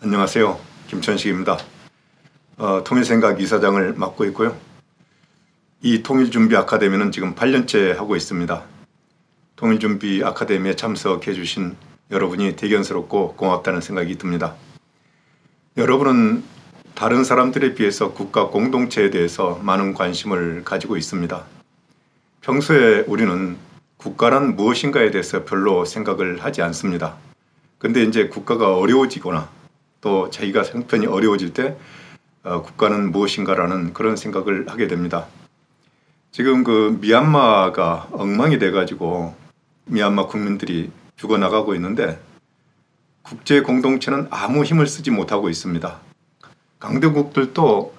안녕하세요. 김천식입니다. 통일생각 이사장을 맡고 있고요. 이 통일준비 아카데미는 지금 8년째 하고 있습니다. 통일준비 아카데미에 참석해 주신 여러분이 대견스럽고 고맙다는 생각이 듭니다. 여러분은 다른 사람들에 비해서 국가 공동체에 대해서 많은 관심을 가지고 있습니다. 평소에 우리는 국가란 무엇인가에 대해서 별로 생각을 하지 않습니다. 근데 이제 국가가 어려워지거나 또 자기가 형편이 어려워질 때 국가는 무엇인가라는 그런 생각을 하게 됩니다. 지금 그 미얀마가 엉망이 돼가지고 미얀마 국민들이 죽어나가고 있는데 국제 공동체는 아무 힘을 쓰지 못하고 있습니다. 강대국들도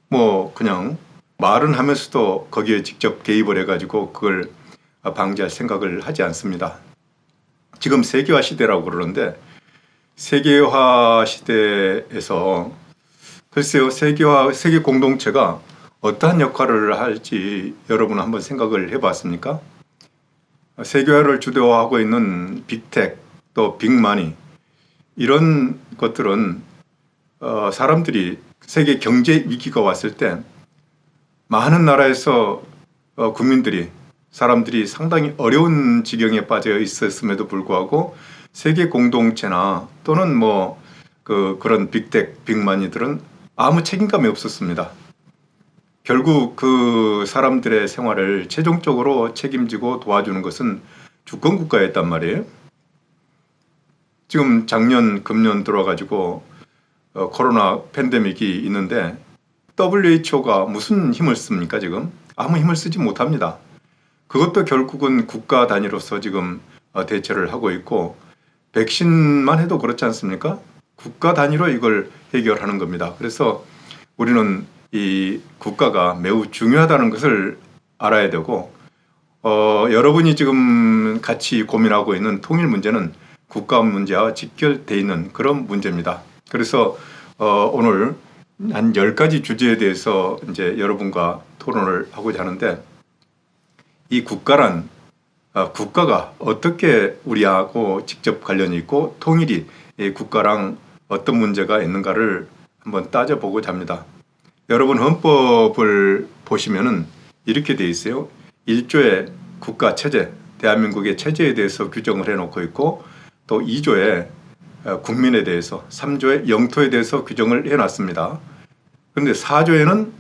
뭐 그냥 말은 하면서도 거기에 직접 개입을 해가지고 그걸 방지할 생각을 하지 않습니다. 지금 세계화 시대라고 그러는데 세계화 시대에서 글쎄요, 세계 공동체가 어떠한 역할을 할지 여러분 한번 생각을 해봤습니까? 세계화를 주도하고 있는 빅텍 또 빅마니 이런 것들은 사람들이 세계 경제 위기가 왔을 때 많은 나라에서 국민들이 사람들이 상당히 어려운 지경에 빠져 있었음에도 불구하고 세계 공동체나 또는 그런 빅텍, 빅마니들은 아무 책임감이 없었습니다. 결국 그 사람들의 생활을 최종적으로 책임지고 도와주는 것은 주권 국가였단 말이에요. 지금 작년, 금년 들어와가지고 코로나 팬데믹이 있는데 WHO가 무슨 힘을 씁니까 지금? 아무 힘을 쓰지 못합니다. 그것도 결국은 국가 단위로서 지금 대처를 하고 있고 백신만 해도 그렇지 않습니까? 국가 단위로 이걸 해결하는 겁니다. 그래서 우리는 이 국가가 매우 중요하다는 것을 알아야 되고 여러분이 지금 같이 고민하고 있는 통일 문제는 국가 문제와 직결되어 있는 그런 문제입니다. 그래서 오늘 한 10가지 주제에 대해서 이제 여러분과 토론을 하고자 하는데 이 국가란 국가가 어떻게 우리하고 직접 관련이 있고 통일이 국가랑 어떤 문제가 있는가를 한번 따져보고자 합니다. 여러분 헌법을 보시면은 이렇게 되어 있어요. 1조에 국가 체제, 대한민국의 체제에 대해서 규정을 해놓고 있고 또 2조에 국민에 대해서, 3조에 영토에 대해서 규정을 해놨습니다. 그런데 4조에는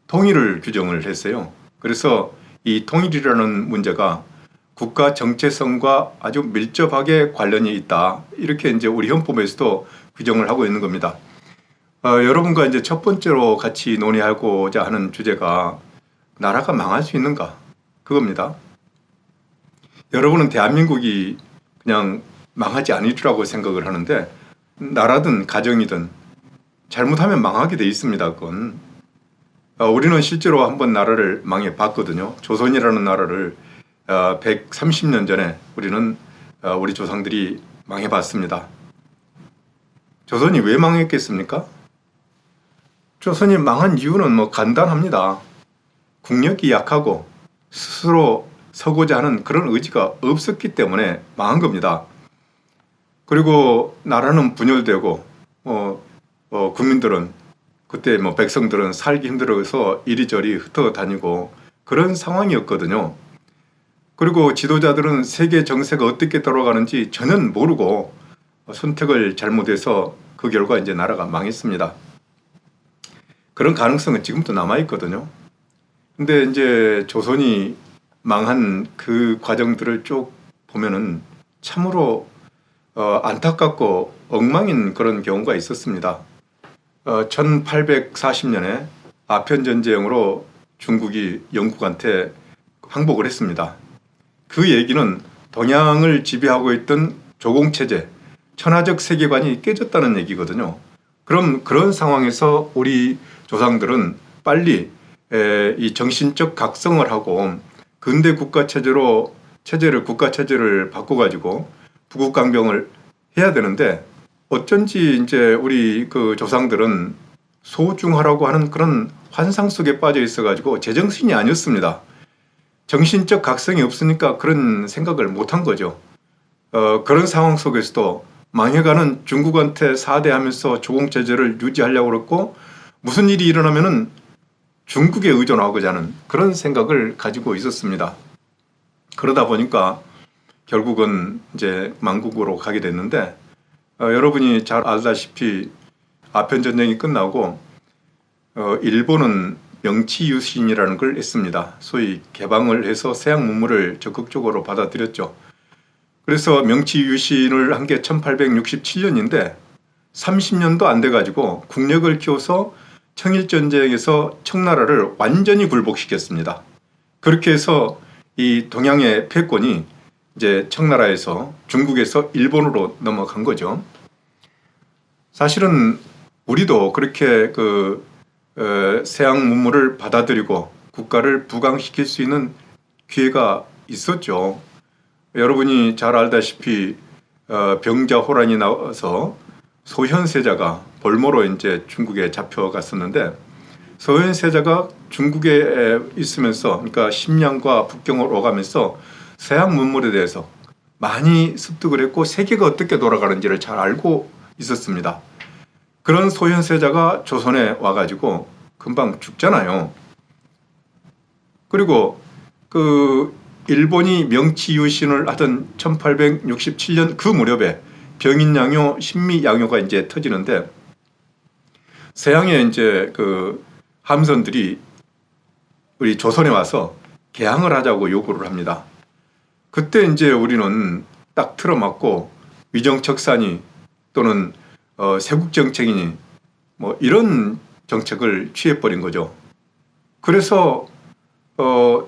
통일을 규정을 했어요. 그래서 이 통일이라는 문제가 국가 정체성과 아주 밀접하게 관련이 있다. 이렇게 이제 우리 헌법에서도 규정을 하고 있는 겁니다. 여러분과 이제 첫 번째로 같이 논의하고자 하는 주제가 나라가 망할 수 있는가? 그겁니다. 여러분은 대한민국이 그냥 망하지 않으리라고 생각을 하는데 나라든 가정이든 잘못하면 망하게 돼 있습니다. 그건. 우리는 실제로 한번 나라를 망해 봤거든요. 조선이라는 나라를 130년 전에 우리는 우리 조상들이 망해 봤습니다. 조선이 왜 망했겠습니까? 조선이 망한 이유는 간단합니다. 국력이 약하고 스스로 서고자 하는 그런 의지가 없었기 때문에 망한 겁니다. 그리고 나라는 분열되고 국민들은 그때 백성들은 살기 힘들어서 이리저리 흩어다니고 그런 상황이었거든요. 그리고 지도자들은 세계 정세가 어떻게 돌아가는지 전혀 모르고 선택을 잘못해서 그 결과 이제 나라가 망했습니다. 그런 가능성은 지금도 남아있거든요. 근데 이제 조선이 망한 그 과정들을 쭉 보면은 참으로 안타깝고 엉망인 그런 경우가 있었습니다. 1840년에 아편전쟁으로 중국이 영국한테 항복을 했습니다. 그 얘기는 동양을 지배하고 있던 조공체제, 천하적 세계관이 깨졌다는 얘기거든요. 그럼 그런 상황에서 우리 조상들은 빨리 이 정신적 각성을 하고 근대 국가 국가 체제를 바꿔가지고 부국강병을 해야 되는데 어쩐지 이제 우리 그 조상들은 소중하라고 하는 그런 환상 속에 빠져 있어가지고 제정신이 아니었습니다. 정신적 각성이 없으니까 그런 생각을 못한 거죠. 그런 상황 속에서도 망해가는 중국한테 사대하면서 조공체제를 유지하려고 그랬고 무슨 일이 일어나면은 중국에 의존하고자 하는 그런 생각을 가지고 있었습니다. 그러다 보니까 결국은 이제 만국으로 가게 됐는데 여러분이 잘 알다시피 아편전쟁이 끝나고 일본은 명치유신이라는 걸 했습니다. 소위 개방을 해서 서양 문물을 적극적으로 받아들였죠. 그래서 명치유신을 한 게 1867년인데 30년도 안 돼가지고 국력을 키워서 청일전쟁에서 청나라를 완전히 굴복시켰습니다. 그렇게 해서 이 동양의 패권이 이제 청나라에서 중국에서 일본으로 넘어간 거죠. 사실은 우리도 그렇게 서양 문물을 받아들이고 국가를 부강시킬 수 있는 기회가 있었죠. 여러분이 잘 알다시피 병자호란이 나와서 소현세자가 볼모로 이제 중국에 잡혀갔었는데 소현세자가 중국에 있으면서 그러니까 심양과 북경을 오가면서 서양 문물에 대해서 많이 습득을 했고 세계가 어떻게 돌아가는지를 잘 알고 있었습니다. 그런 소현세자가 조선에 와가지고 금방 죽잖아요. 그리고 일본이 명치유신을 하던 1867년 그 무렵에 병인양요, 신미양요가 이제 터지는데 서양의 이제 함선들이 우리 조선에 와서 개항을 하자고 요구를 합니다. 그때 이제 우리는 딱 틀어맞고 위정척산이 또는 세국정책이니 뭐 이런 정책을 취해버린 거죠. 그래서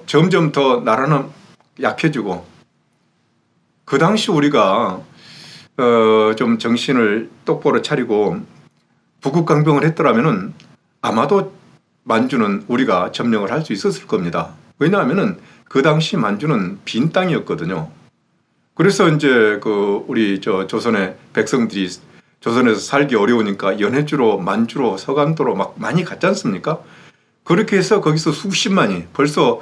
점점 더 나라는 약해지고 그 당시 우리가 좀 정신을 똑바로 차리고 부국강병을 했더라면은 아마도 만주는 우리가 점령을 할 수 있었을 겁니다. 왜냐하면은 그 당시 만주는 빈 땅이었거든요. 그래서 이제 우리 조선의 백성들이 조선에서 살기 어려우니까 연해주로 만주로 서간도로 막 많이 갔지 않습니까? 그렇게 해서 거기서 수십만이 벌써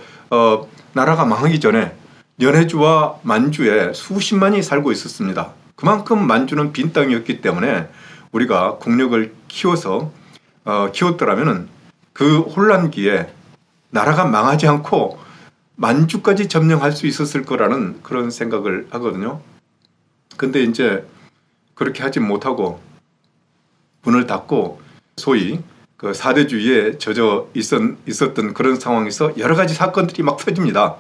나라가 망하기 전에 연해주와 만주에 수십만이 살고 있었습니다. 그만큼 만주는 빈 땅이었기 때문에 우리가 국력을 키웠더라면은 그 혼란기에 나라가 망하지 않고 만주까지 점령할 수 있었을 거라는 그런 생각을 하거든요. 근데 이제 그렇게 하지 못하고 문을 닫고 소위 사대주의에 젖어 있었던 그런 상황에서 여러 가지 사건들이 막 터집니다.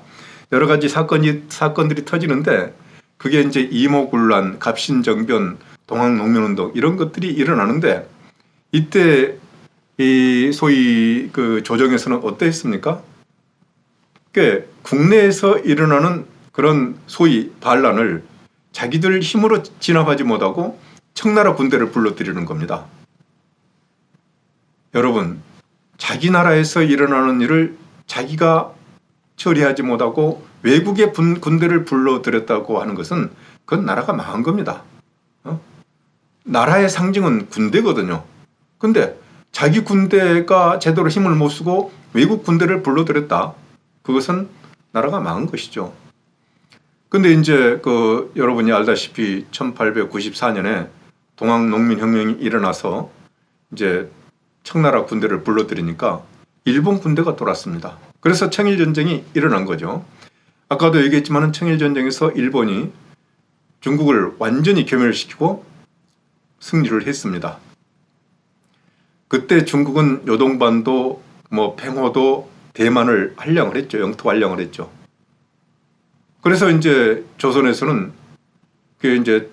여러 가지 사건들이 터지는데 그게 이제 이모군란, 갑신정변, 동학농민운동 이런 것들이 일어나는데 이때 이 소위 조정에서는 어땠습니까? 국내에서 일어나는 그런 소위 반란을 자기들 힘으로 진압하지 못하고 청나라 군대를 불러들이는 겁니다. 여러분, 자기 나라에서 일어나는 일을 자기가 처리하지 못하고 외국의 군대를 불러들였다고 하는 것은 그건 나라가 망한 겁니다. 나라의 상징은 군대거든요. 근데 자기 군대가 제대로 힘을 못 쓰고 외국 군대를 불러들였다. 그것은 나라가 망한 것이죠. 근데 이제 여러분이 알다시피 1894년에 동학농민혁명이 일어나서 이제 청나라 군대를 불러들이니까 일본 군대가 돌았습니다. 그래서 청일전쟁이 일어난 거죠. 아까도 얘기했지만 청일전쟁에서 일본이 중국을 완전히 괴멸시키고 승리를 했습니다. 그때 중국은 요동반도, 팽호도, 대만을 할량을 했죠. 영토 할량을 했죠. 그래서 이제 조선에서는 이제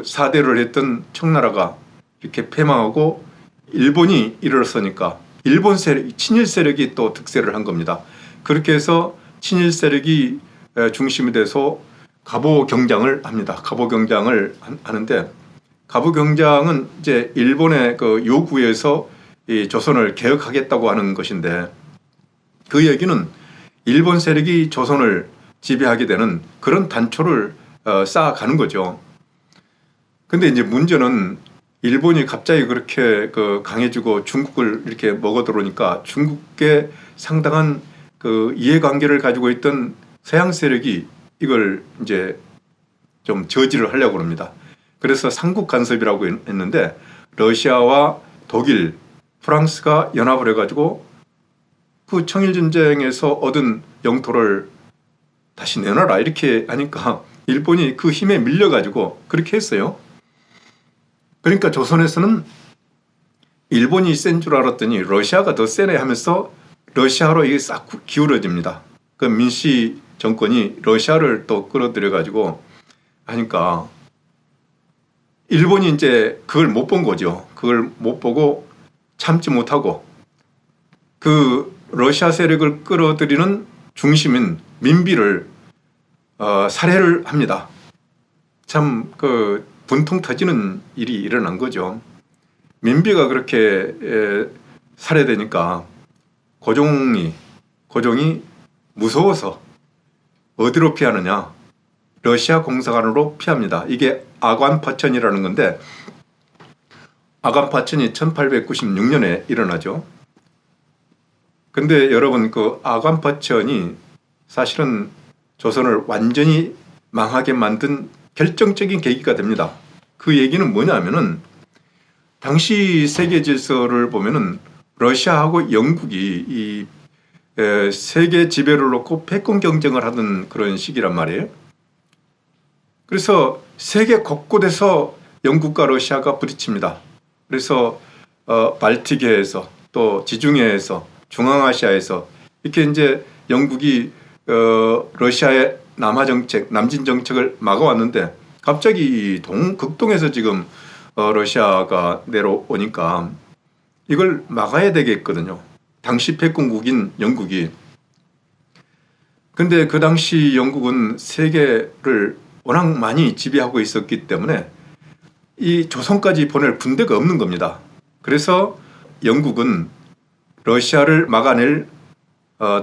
사대를 했던 청나라가 이렇게 패망하고 일본이 일어서니까 일본 세력, 친일 세력이 또 득세를 한 겁니다. 그렇게 해서 친일 세력이 중심이 돼서 갑오경장을 합니다. 갑오경장을 하는데 갑오경장은 이제 일본의 요구에서 이 조선을 개혁하겠다고 하는 것인데 그 얘기는 일본 세력이 조선을 지배하게 되는 그런 단초를 쌓아가는 거죠. 근데 이제 문제는 일본이 갑자기 그렇게 강해지고 중국을 이렇게 먹어 들어오니까 중국에 상당한 이해관계를 가지고 있던 서양 세력이 이걸 이제 좀 저지를 하려고 합니다. 그래서 삼국 간섭이라고 했는데 러시아와 독일, 프랑스가 연합을 해가지고 그 청일전쟁에서 얻은 영토를 다시 내놔라 이렇게 하니까 일본이 그 힘에 밀려가지고 그렇게 했어요. 그러니까 조선에서는 일본이 센 줄 알았더니 러시아가 더 세네 하면서 러시아로 이게 싹 기울어집니다. 그 민씨 정권이 러시아를 또 끌어들여가지고 하니까 일본이 이제 그걸 못 본 거죠. 그걸 못 보고 참지 못하고 그 러시아 세력을 끌어들이는 중심인 민비를 살해를 합니다. 참 분통 터지는 일이 일어난 거죠. 민비가 그렇게 살해되니까 고종이 무서워서 어디로 피하느냐? 러시아 공사관으로 피합니다. 이게 아관파천이라는 건데 아관파천이 1896년에 일어나죠. 근데 여러분 그 아관파천이 사실은 조선을 완전히 망하게 만든 결정적인 계기가 됩니다. 그 얘기는 뭐냐면은 당시 세계 질서를 보면은 러시아하고 영국이 이 세계 지배를 놓고 패권 경쟁을 하던 그런 시기란 말이에요. 그래서 세계 곳곳에서 영국과 러시아가 부딪힙니다. 그래서 발티계에서 또 지중해에서 중앙아시아에서 이렇게 이제 영국이 러시아의 남하 정책, 남진 정책을 막아왔는데 갑자기 극동에서 지금 러시아가 내려오니까 이걸 막아야 되겠거든요. 당시 패권국인 영국이. 근데 그 당시 영국은 세계를 워낙 많이 지배하고 있었기 때문에 이 조선까지 보낼 군대가 없는 겁니다. 그래서 영국은 러시아를 막아낼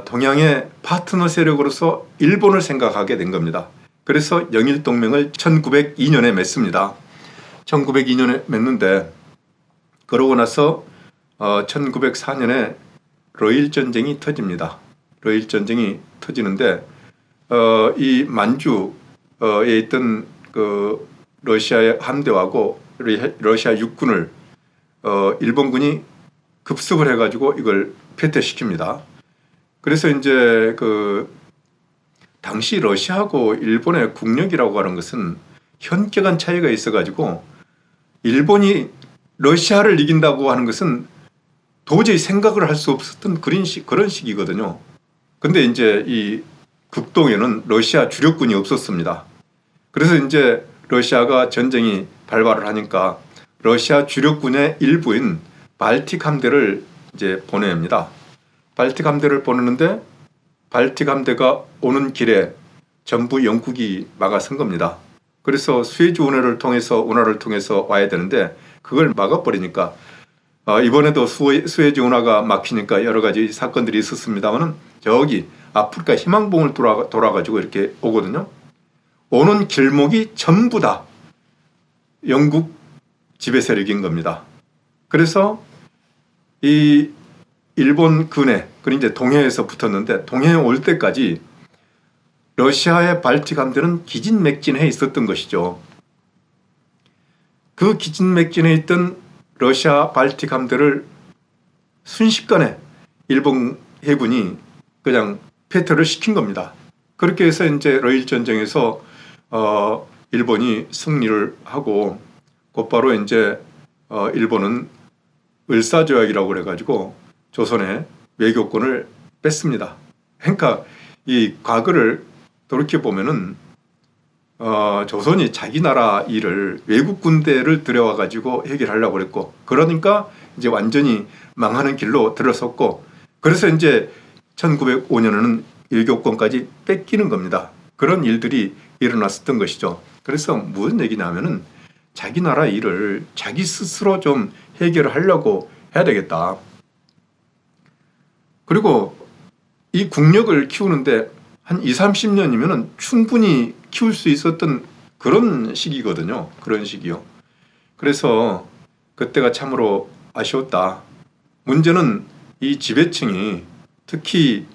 동양의 파트너 세력으로서 일본을 생각하게 된 겁니다. 그래서 영일동맹을 1902년에 맺습니다. 1902년에 맺는데 그러고 나서 1904년에 러일전쟁이 터집니다. 러일전쟁이 터지는데 이 만주에 있던 그 러시아의 함대하고 러시아 육군을 일본군이 급습을 해가지고 이걸 패퇴시킵니다. 그래서 이제 당시 러시아하고 일본의 국력이라고 하는 것은 현격한 차이가 있어가지고 일본이 러시아를 이긴다고 하는 것은 도저히 생각을 할 수 없었던 그런 시기거든요. 근데 이제 이 극동에는 러시아 주력군이 없었습니다. 그래서 이제 러시아가 전쟁이 발발을 하니까 러시아 주력군의 일부인 발틱 함대를 이제 보냅니다. 발틱 함대를 보내는데 발틱 함대가 오는 길에 전부 영국이 막아선 겁니다. 그래서 수에즈 운하를 통해서 와야 되는데 그걸 막아버리니까 이번에도 수에즈 운하가 막히니까 여러 가지 사건들이 있었습니다만은 저기 아프리카 희망봉을 돌아가지고 이렇게 오거든요. 오는 길목이 전부 다 영국 지배 세력인 겁니다. 그래서 이 일본 근해, 그리고 이제 동해에서 붙었는데 동해에 올 때까지 러시아의 발틱 함대는 기진맥진해 있었던 것이죠. 그 기진맥진해 있던 러시아 발틱 함대를 순식간에 일본 해군이 그냥 패퇴를 시킨 겁니다. 그렇게 해서 이제 러일 전쟁에서 일본이 승리를 하고 곧바로 이제 일본은 을사조약이라고 그래가지고 조선의 외교권을 뺐습니다. 그러니까 이 과거를 돌이켜 보면은 조선이 자기 나라 일을 외국 군대를 들여와 가지고 해결하려고 그랬고 그러니까 이제 완전히 망하는 길로 들어섰고 그래서 이제 1905년에는 외교권까지 뺏기는 겁니다. 그런 일들이 일어났었던 것이죠. 그래서 무슨 얘기냐면은 자기 나라 일을 자기 스스로 좀 해결을 하려고 해야 되겠다. 그리고 이 국력을 키우는데 한 2, 30년이면 충분히 키울 수 있었던 그런 시기거든요. 그런 시기요. 그래서 그때가 참으로 아쉬웠다. 문제는 이 지배층이 특히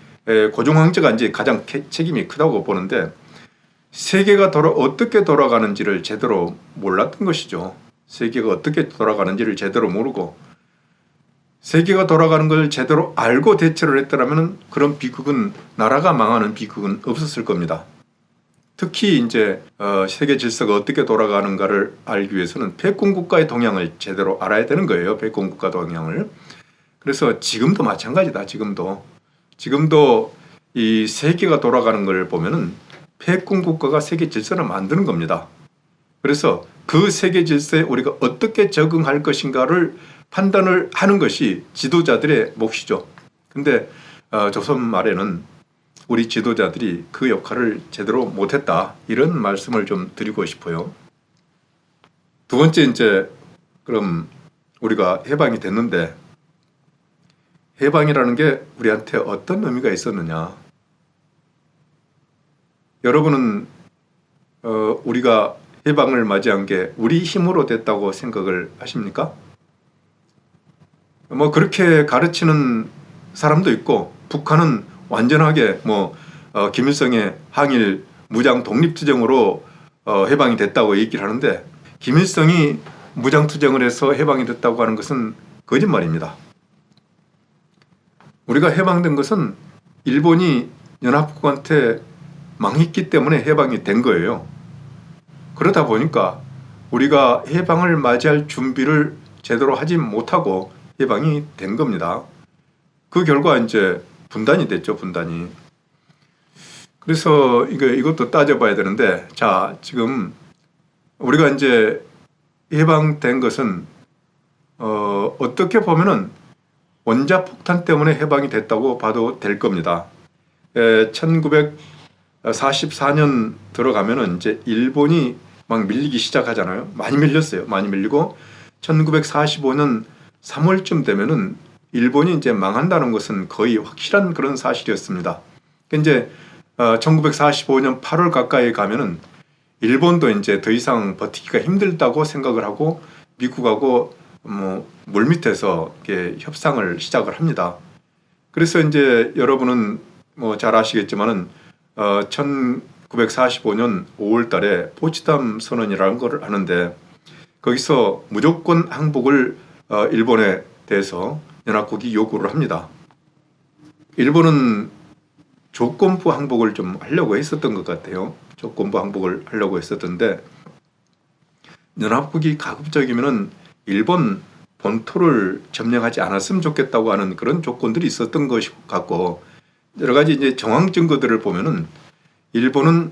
고종 황제가 이제 가장 책임이 크다고 보는데 세계가 어떻게 돌아가는지를 제대로 몰랐던 것이죠. 세계가 어떻게 돌아가는지를 제대로 모르고 세계가 돌아가는 걸 제대로 알고 대처를 했더라면 그런 비극은 나라가 망하는 비극은 없었을 겁니다. 특히 이제 세계 질서가 어떻게 돌아가는가를 알기 위해서는 패권국가의 동향을 제대로 알아야 되는 거예요. 패권국가 동향을. 그래서 지금도 마찬가지다. 지금도 이 세계가 돌아가는 걸 보면은 패권국가가 세계 질서를 만드는 겁니다. 그래서 그 세계 질서에 우리가 어떻게 적응할 것인가를 판단을 하는 것이 지도자들의 몫이죠. 근데 조선 말에는 우리 지도자들이 그 역할을 제대로 못했다. 이런 말씀을 좀 드리고 싶어요. 두 번째 이제 그럼 우리가 해방이 됐는데 해방이라는 게 우리한테 어떤 의미가 있었느냐. 여러분은 우리가 해방을 맞이한 게 우리 힘으로 됐다고 생각을 하십니까? 뭐 그렇게 가르치는 사람도 있고 북한은 완전하게 김일성의 항일 무장 독립투쟁으로 해방이 됐다고 얘기를 하는데 김일성이 무장투쟁을 해서 해방이 됐다고 하는 것은 거짓말입니다. 우리가 해방된 것은 일본이 연합국한테 망했기 때문에 해방이 된 거예요. 그러다 보니까 우리가 해방을 맞이할 준비를 제대로 하지 못하고 해방이 된 겁니다. 그 결과 이제 분단이 됐죠, 분단이. 그래서 이것도 따져봐야 되는데, 자, 지금 우리가 이제 해방된 것은 어떻게 보면은 원자폭탄 때문에 해방이 됐다고 봐도 될 겁니다. 1944년 들어가면은 이제 일본이 막 밀리기 시작하잖아요. 많이 밀렸어요. 많이 밀리고 1945년 3월쯤 되면은 일본이 이제 망한다는 것은 거의 확실한 그런 사실이었습니다. 이제 1945년 8월 가까이 가면은 일본도 이제 더 이상 버티기가 힘들다고 생각을 하고 미국하고 물밑에서 이렇게 협상을 시작을 합니다. 그래서 이제 여러분은 잘 아시겠지만은 1945년 5월 달에 포츠담 선언이라는 걸 하는데 거기서 무조건 항복을 일본에 대해서 연합국이 요구를 합니다. 일본은 조건부 항복을 좀 하려고 했었던 것 같아요. 조건부 항복을 하려고 했었던데 연합국이 가급적이면은 일본 본토를 점령하지 않았으면 좋겠다고 하는 그런 조건들이 있었던 것 같고 여러 가지 이제 정황 증거들을 보면은 일본은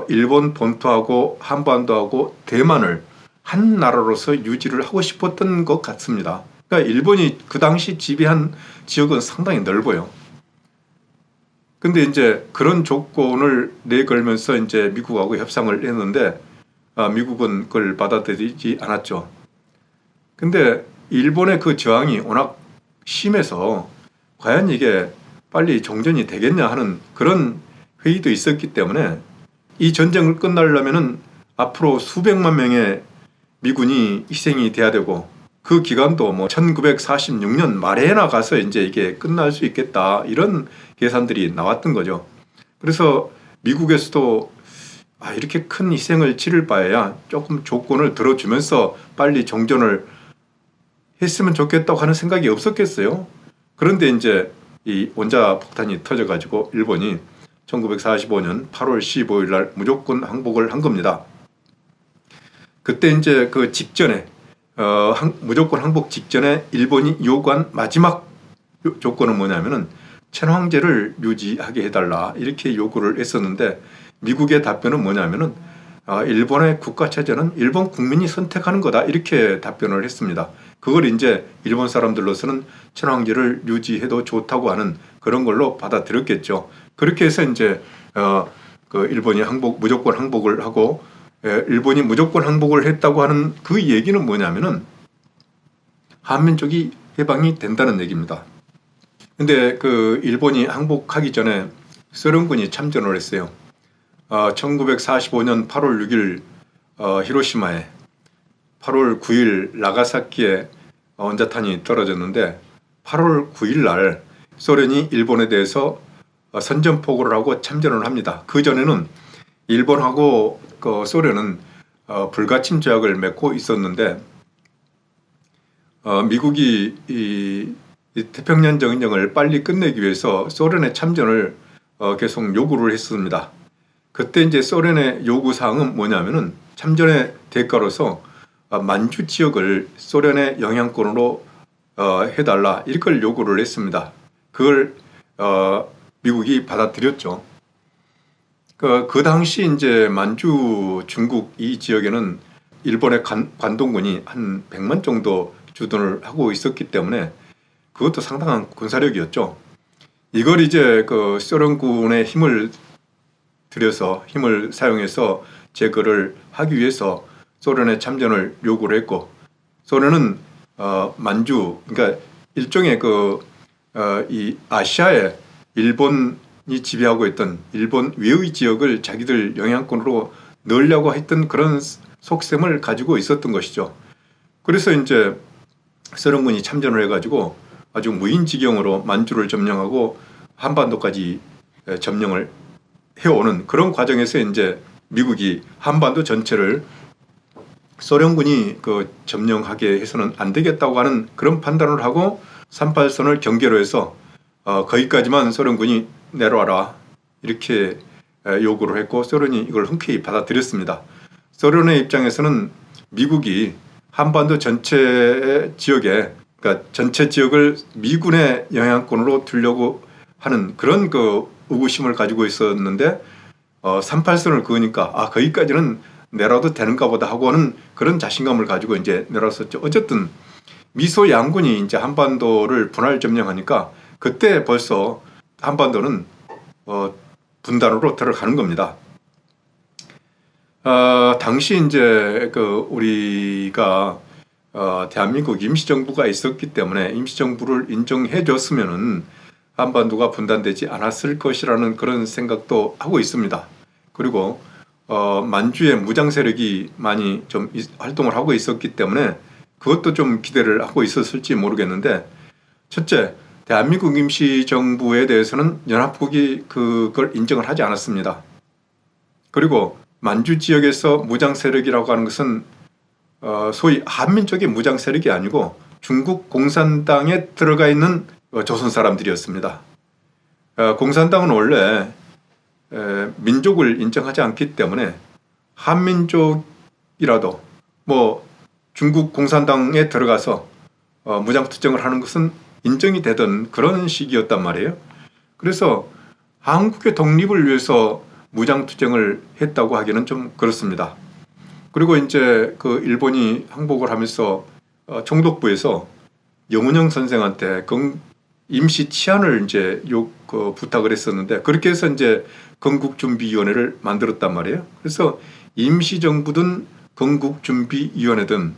일본 본토하고 한반도하고 대만을 한 나라로서 유지를 하고 싶었던 것 같습니다. 그러니까 일본이 그 당시 지배한 지역은 상당히 넓어요. 근데 이제 그런 조건을 내걸면서 이제 미국하고 협상을 했는데 미국은 그걸 받아들이지 않았죠. 근데 일본의 그 저항이 워낙 심해서 과연 이게 빨리 종전이 되겠냐 하는 그런 회의도 있었기 때문에 이 전쟁을 끝나려면은 앞으로 수백만 명의 미군이 희생이 돼야 되고 그 기간도 1946년 말에나 가서 이제 이게 끝날 수 있겠다 이런 계산들이 나왔던 거죠. 그래서 미국에서도 이렇게 큰 희생을 치를 바에야 조금 조건을 들어주면서 빨리 종전을 했으면 좋겠다고 하는 생각이 없었겠어요. 그런데 이제 이 원자폭탄이 터져가지고 일본이 1945년 8월 15일 날 무조건 항복을 한 겁니다. 그때 이제 그 직전에 무조건 항복 직전에 일본이 요구한 마지막 조건은 뭐냐면은 천황제를 유지하게 해달라 이렇게 요구를 했었는데 미국의 답변은 뭐냐면은 일본의 국가 체제는 일본 국민이 선택하는 거다 이렇게 답변을 했습니다. 그걸 이제 일본 사람들로서는 천황제를 유지해도 좋다고 하는 그런 걸로 받아들였겠죠. 그렇게 해서 이제 그 일본이 무조건 항복을 하고 일본이 무조건 항복을 했다고 하는 그 얘기는 뭐냐면은 한민족이 해방이 된다는 얘기입니다. 근데 그 일본이 항복하기 전에 소련군이 참전을 했어요. 1945년 8월 6일 히로시마에, 8월 9일 나가사키에 원자탄이 떨어졌는데 8월 9일 날 소련이 일본에 대해서 선전포고를 하고 참전을 합니다. 그 전에는 일본하고 소련은 불가침 조약을 맺고 있었는데 미국이 이 태평양 전쟁을 빨리 끝내기 위해서 소련의 참전을 계속 요구를 했습니다. 그때 이제 소련의 요구 사항은 뭐냐면은 참전의 대가로서 만주 지역을 소련의 영향권으로 해달라 이걸 요구를 했습니다. 그걸 미국이 받아들였죠. 그 당시 이제 만주 중국 이 지역에는 일본의 관동군이 한 100만 정도 주둔을 하고 있었기 때문에 그것도 상당한 군사력이었죠. 이걸 이제 그 소련군의 힘을 사용해서 제거를 하기 위해서 소련의 참전을 요구를 했고, 소련은 만주, 그러니까 일종의 이 아시아에 일본이 지배하고 있던 일본 외의 지역을 자기들 영향권으로 넣으려고 했던 그런 속셈을 가지고 있었던 것이죠. 그래서 이제 소련군이 참전을 해가지고 아주 무인지경으로 만주를 점령하고 한반도까지 점령을 해오는 그런 과정에서 이제 미국이 한반도 전체를 소련군이 점령하게 해서는 안 되겠다고 하는 그런 판단을 하고 38선을 경계로 해서 거기까지만 소련군이 내려와라 이렇게 요구를 했고, 소련이 이걸 흔쾌히 받아들였습니다. 소련의 입장에서는 미국이 한반도 전체 지역에, 그러니까 전체 지역을 미군의 영향권으로 두려고 하는 그런 의구심을 가지고 있었는데 38선을 그으니까 거기까지는 내려도 되는가 보다 하고는 그런 자신감을 가지고 이제 내려왔었죠. 어쨌든 미소 양군이 이제 한반도를 분할 점령하니까 그때 벌써 한반도는 분단으로 들어가는 겁니다. 당시 이제 우리가 대한민국 임시정부가 있었기 때문에 임시정부를 인정해 줬으면은 한반도가 분단되지 않았을 것이라는 그런 생각도 하고 있습니다. 그리고 만주에 무장 세력이 많이 좀 활동을 하고 있었기 때문에 그것도 좀 기대를 하고 있었을지 모르겠는데, 첫째, 대한민국 임시정부에 대해서는 연합국이 그걸 인정을 하지 않았습니다. 그리고 만주 지역에서 무장 세력이라고 하는 것은 소위 한민족의 무장 세력이 아니고 중국 공산당에 들어가 있는 조선 사람들이었습니다. 공산당은 원래 민족을 인정하지 않기 때문에 한민족이라도 중국 공산당에 들어가서 무장투쟁을 하는 것은 인정이 되던 그런 시기였단 말이에요. 그래서 한국의 독립을 위해서 무장투쟁을 했다고 하기는 좀 그렇습니다. 그리고 이제 일본이 항복을 하면서 총독부에서 영운영 선생한테 임시 치안을 이제 부탁을 했었는데, 그렇게 해서 이제 건국준비위원회를 만들었단 말이에요. 그래서 임시정부든 건국준비위원회든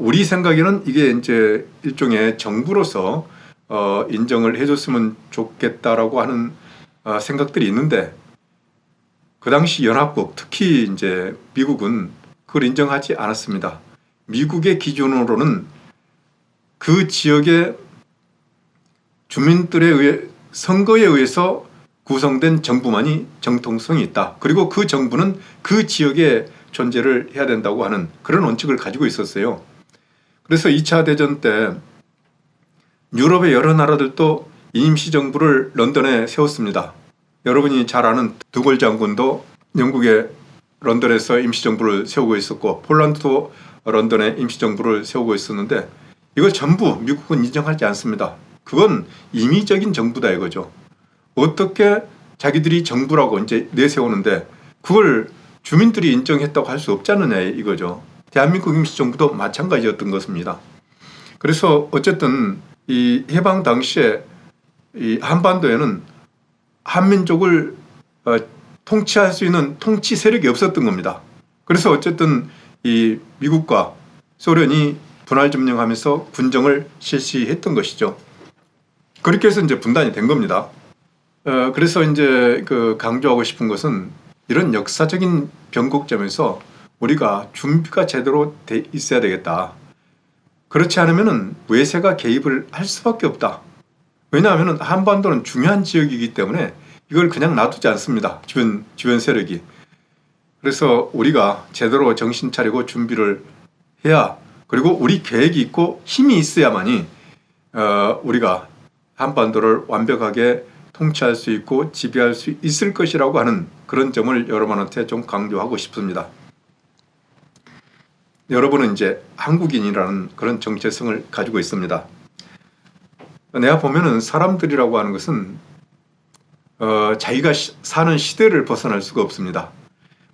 우리 생각에는 이게 이제 일종의 정부로서 인정을 해줬으면 좋겠다라고 하는 생각들이 있는데, 그 당시 연합국, 특히 이제 미국은 그걸 인정하지 않았습니다. 미국의 기준으로는 그 지역의 주민들에 의해 선거에 의해서 구성된 정부만이 정통성이 있다. 그리고 그 정부는 그 지역에 존재를 해야 된다고 하는 그런 원칙을 가지고 있었어요. 그래서 2차 대전 때 유럽의 여러 나라들도 임시정부를 런던에 세웠습니다. 여러분이 잘 아는 드골 장군도 영국의 런던에서 임시정부를 세우고 있었고, 폴란드도 런던에 임시정부를 세우고 있었는데 이걸 전부 미국은 인정하지 않습니다. 그건 임의적인 정부다 이거죠. 어떻게 자기들이 정부라고 이제 내세우는데 그걸 주민들이 인정했다고 할 수 없지 않느냐 이거죠. 대한민국 임시정부도 마찬가지였던 것입니다. 그래서 어쨌든 이 해방 당시에 이 한반도에는 한민족을 통치할 수 있는 통치 세력이 없었던 겁니다. 그래서 어쨌든 이 미국과 소련이 분할 점령하면서 군정을 실시했던 것이죠. 그렇게 해서 이제 분단이 된 겁니다. 그래서 이제 그 강조하고 싶은 것은 이런 역사적인 변곡점에서 우리가 준비가 제대로 돼 있어야 되겠다. 그렇지 않으면은 외세가 개입을 할 수밖에 없다. 왜냐하면은 한반도는 중요한 지역이기 때문에 이걸 그냥 놔두지 않습니다. 주변 세력이. 그래서 우리가 제대로 정신 차리고 준비를 해야, 그리고 우리 계획이 있고 힘이 있어야만이 우리가 한반도를 완벽하게 통치할 수 있고 지배할 수 있을 것이라고 하는 그런 점을 여러분한테 좀 강조하고 싶습니다. 여러분은 이제 한국인이라는 그런 정체성을 가지고 있습니다. 내가 보면은 사람들이라고 하는 것은 자기가 사는 시대를 벗어날 수가 없습니다.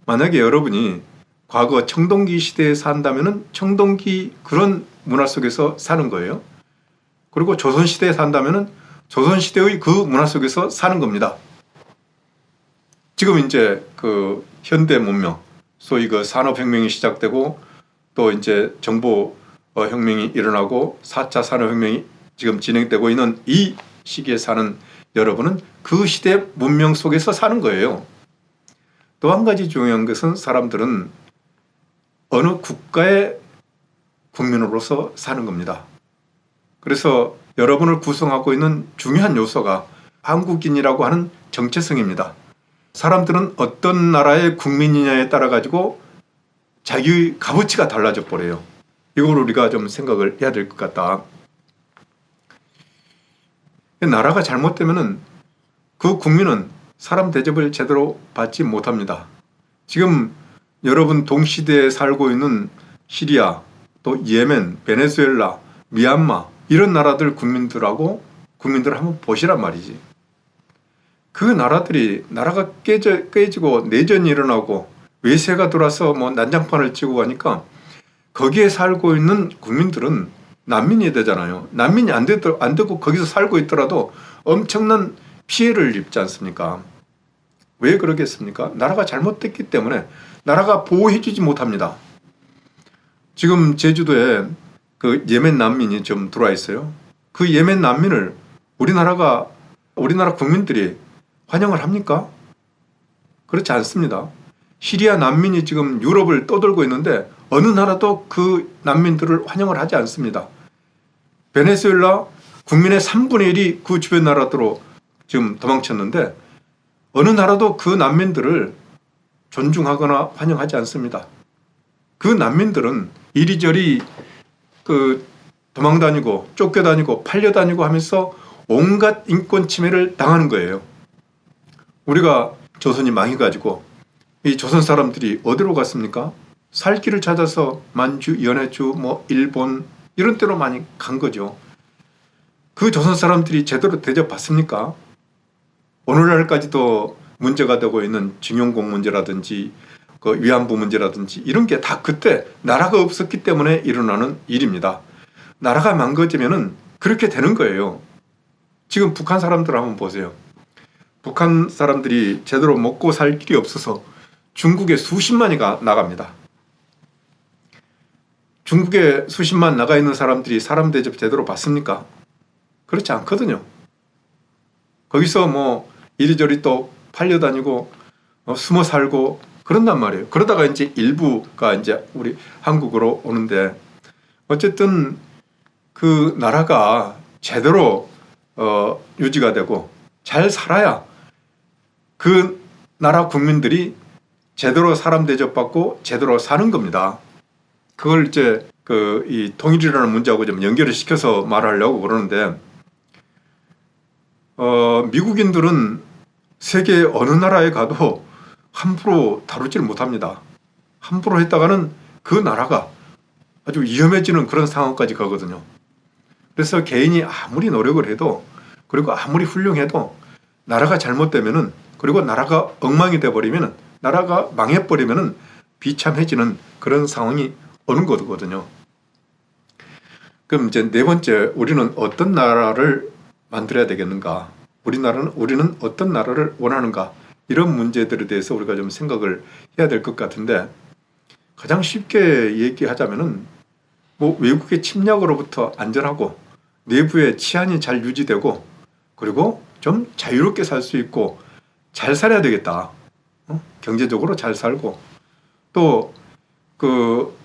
만약에 여러분이 과거 청동기 시대에 산다면은 청동기 그런 문화 속에서 사는 거예요. 그리고 조선시대에 산다면은 조선시대의 그 문화 속에서 사는 겁니다. 지금 이제 그 현대 문명, 소위 그 산업혁명이 시작되고 또 이제 정보혁명이 일어나고 4차 산업혁명이 지금 진행되고 있는 이 시기에 사는 여러분은 그 시대 문명 속에서 사는 거예요. 또 한 가지 중요한 것은 사람들은 어느 국가의 국민으로서 사는 겁니다. 그래서 여러분을 구성하고 있는 중요한 요소가 한국인이라고 하는 정체성입니다. 사람들은 어떤 나라의 국민이냐에 따라 가지고 자기의 값어치가 달라져 버려요. 이걸 우리가 좀 생각을 해야 될 것 같다. 나라가 잘못되면은 그 국민은 사람 대접을 제대로 받지 못합니다. 지금 여러분 동시대에 살고 있는 시리아, 또 예멘, 베네수엘라, 미얀마 이런 나라들 국민들 한번 보시란 말이지. 그 나라들이 나라가 깨지고 내전이 일어나고 외세가 들어와서 뭐 난장판을 치고 가니까 거기에 살고 있는 국민들은 난민이 되잖아요. 난민이 안 되고 거기서 살고 있더라도 엄청난 피해를 입지 않습니까? 왜 그러겠습니까? 나라가 잘못됐기 때문에 나라가 보호해주지 못합니다. 지금 제주도에 그 예멘 난민이 좀 들어와 있어요. 그 예멘 난민을 우리나라 국민들이 환영을 합니까? 그렇지 않습니다. 시리아 난민이 지금 유럽을 떠돌고 있는데 어느 나라도 그 난민들을 환영을 하지 않습니다. 베네수엘라 국민의 3분의 1이 그 주변 나라들로 지금 도망쳤는데 어느 나라도 그 난민들을 존중하거나 환영하지 않습니다. 그 난민들은 이리저리 그 도망다니고 쫓겨다니고 팔려다니고 하면서 온갖 인권 침해를 당하는 거예요. 우리가 조선이 망해가지고 이 조선 사람들이 어디로 갔습니까? 살 길을 찾아서 만주, 연해주, 뭐 일본 이런 데로 많이 간 거죠. 그 조선 사람들이 제대로 대접받습니까? 오늘날까지도 문제가 되고 있는 징용공 문제라든지 그 위안부 문제라든지 이런 게 다 그때 나라가 없었기 때문에 일어나는 일입니다. 나라가 망가지면은 그렇게 되는 거예요. 지금 북한 사람들 한번 보세요. 북한 사람들이 제대로 먹고 살 길이 없어서 중국에 수십만이 나갑니다. 중국에 수십만 나가 있는 사람들이 사람 대접 제대로 받습니까? 그렇지 않거든요. 거기서 뭐 이리저리 또 팔려다니고 숨어 살고 그런단 말이에요. 그러다가 이제 일부가 이제 우리 한국으로 오는데 어쨌든 그 나라가 제대로 유지가 되고 잘 살아야 그 나라 국민들이 제대로 사람 대접받고 제대로 사는 겁니다. 그걸 이제 이 통일이라는 문제하고 좀 연결을 시켜서 말하려고 그러는데 미국인들은 세계 어느 나라에 가도 함부로 다루지를 못합니다. 함부로 했다가는 그 나라가 아주 위험해지는 그런 상황까지 가거든요. 그래서 개인이 아무리 노력을 해도 그리고 아무리 훌륭해도 나라가 잘못되면은 그리고 나라가 엉망이 돼버리면은 나라가 망해버리면은 비참해지는 그런 상황이 오는 거거든요. 그럼 이제 네 번째, 우리는 어떤 나라를 만들어야 되겠는가? 우리는 어떤 나라를 원하는가? 이런 문제들에 대해서 우리가 좀 생각을 해야 될 것 같은데 가장 쉽게 얘기하자면은 뭐 외국의 침략으로부터 안전하고 내부의 치안이 잘 유지되고 그리고 좀 자유롭게 살 수 있고 잘 살아야 되겠다. 경제적으로 잘 살고 또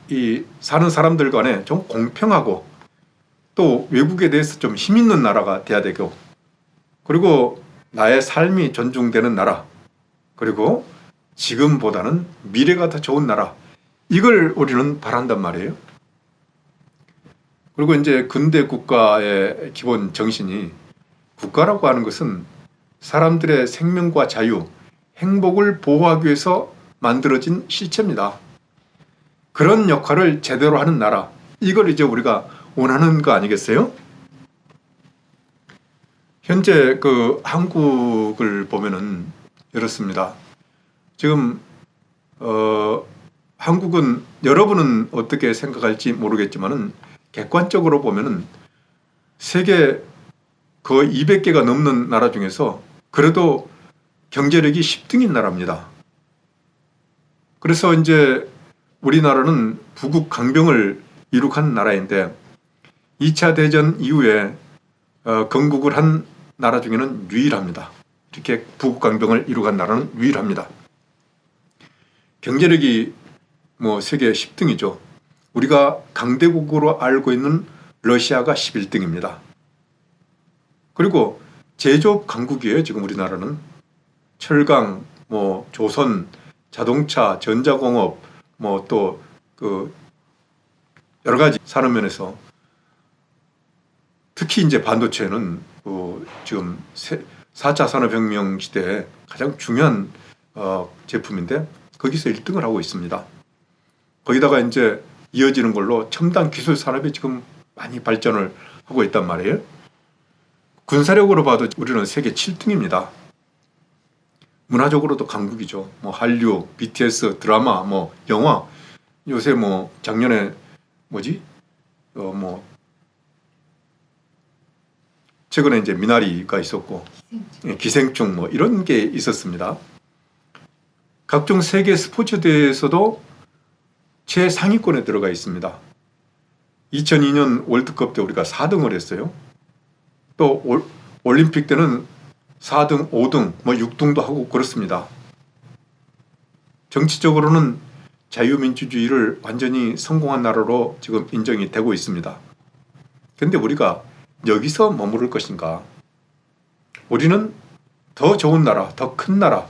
이 사는 사람들 간에 좀 공평하고 또 외국에 대해서 좀 힘 있는 나라가 돼야 되고 그리고 나의 삶이 존중되는 나라 그리고 지금보다는 미래가 더 좋은 나라 이걸 우리는 바란단 말이에요. 그리고 이제 근대 국가의 기본 정신이 국가라고 하는 것은 사람들의 생명과 자유, 행복을 보호하기 위해서 만들어진 실체입니다. 그런 역할을 제대로 하는 나라, 이걸 이제 우리가 원하는 거 아니겠어요? 현재 한국을 보면은 이렇습니다. 지금 한국은 여러분은 어떻게 생각할지 모르겠지만은 객관적으로 보면은 세계 거의 200개가 넘는 나라 중에서 그래도 경제력이 10등인 나라입니다. 그래서 이제 우리나라는 부국 강병을 이룩한 나라인데 2차 대전 이후에 건국을 한 나라 중에는 유일합니다. 이렇게 부국 강병을 이룩한 나라는 유일합니다. 경제력이 세계 10등이죠. 우리가 강대국으로 알고 있는 러시아가 11등입니다. 그리고 제조업 강국이에요. 지금 우리나라는 철강, 조선, 자동차, 전자공업, 또 여러 가지 산업 면에서 특히 이제 반도체는 지금 4차 산업혁명 시대에 가장 중요한 제품인데 거기서 1등을 하고 있습니다. 거기다가 이제 이어지는 걸로 첨단 기술 산업이 지금 많이 발전을 하고 있단 말이에요. 군사력으로 봐도 우리는 세계 7등입니다. 문화적으로도 강국이죠. 한류, BTS, 드라마, 영화. 요새 작년에 최근에 이제 미나리가 있었고 기생충 이런 게 있었습니다. 각종 세계 스포츠 대회에서도 최상위권에 들어가 있습니다. 2002년 월드컵 때 우리가 4등을 했어요. 또 올림픽 때는 4등, 5등, 6등도 하고 그렇습니다. 정치적으로는 자유민주주의를 완전히 성공한 나라로 지금 인정이 되고 있습니다. 그런데 우리가 여기서 머무를 것인가? 우리는 더 좋은 나라, 더 큰 나라,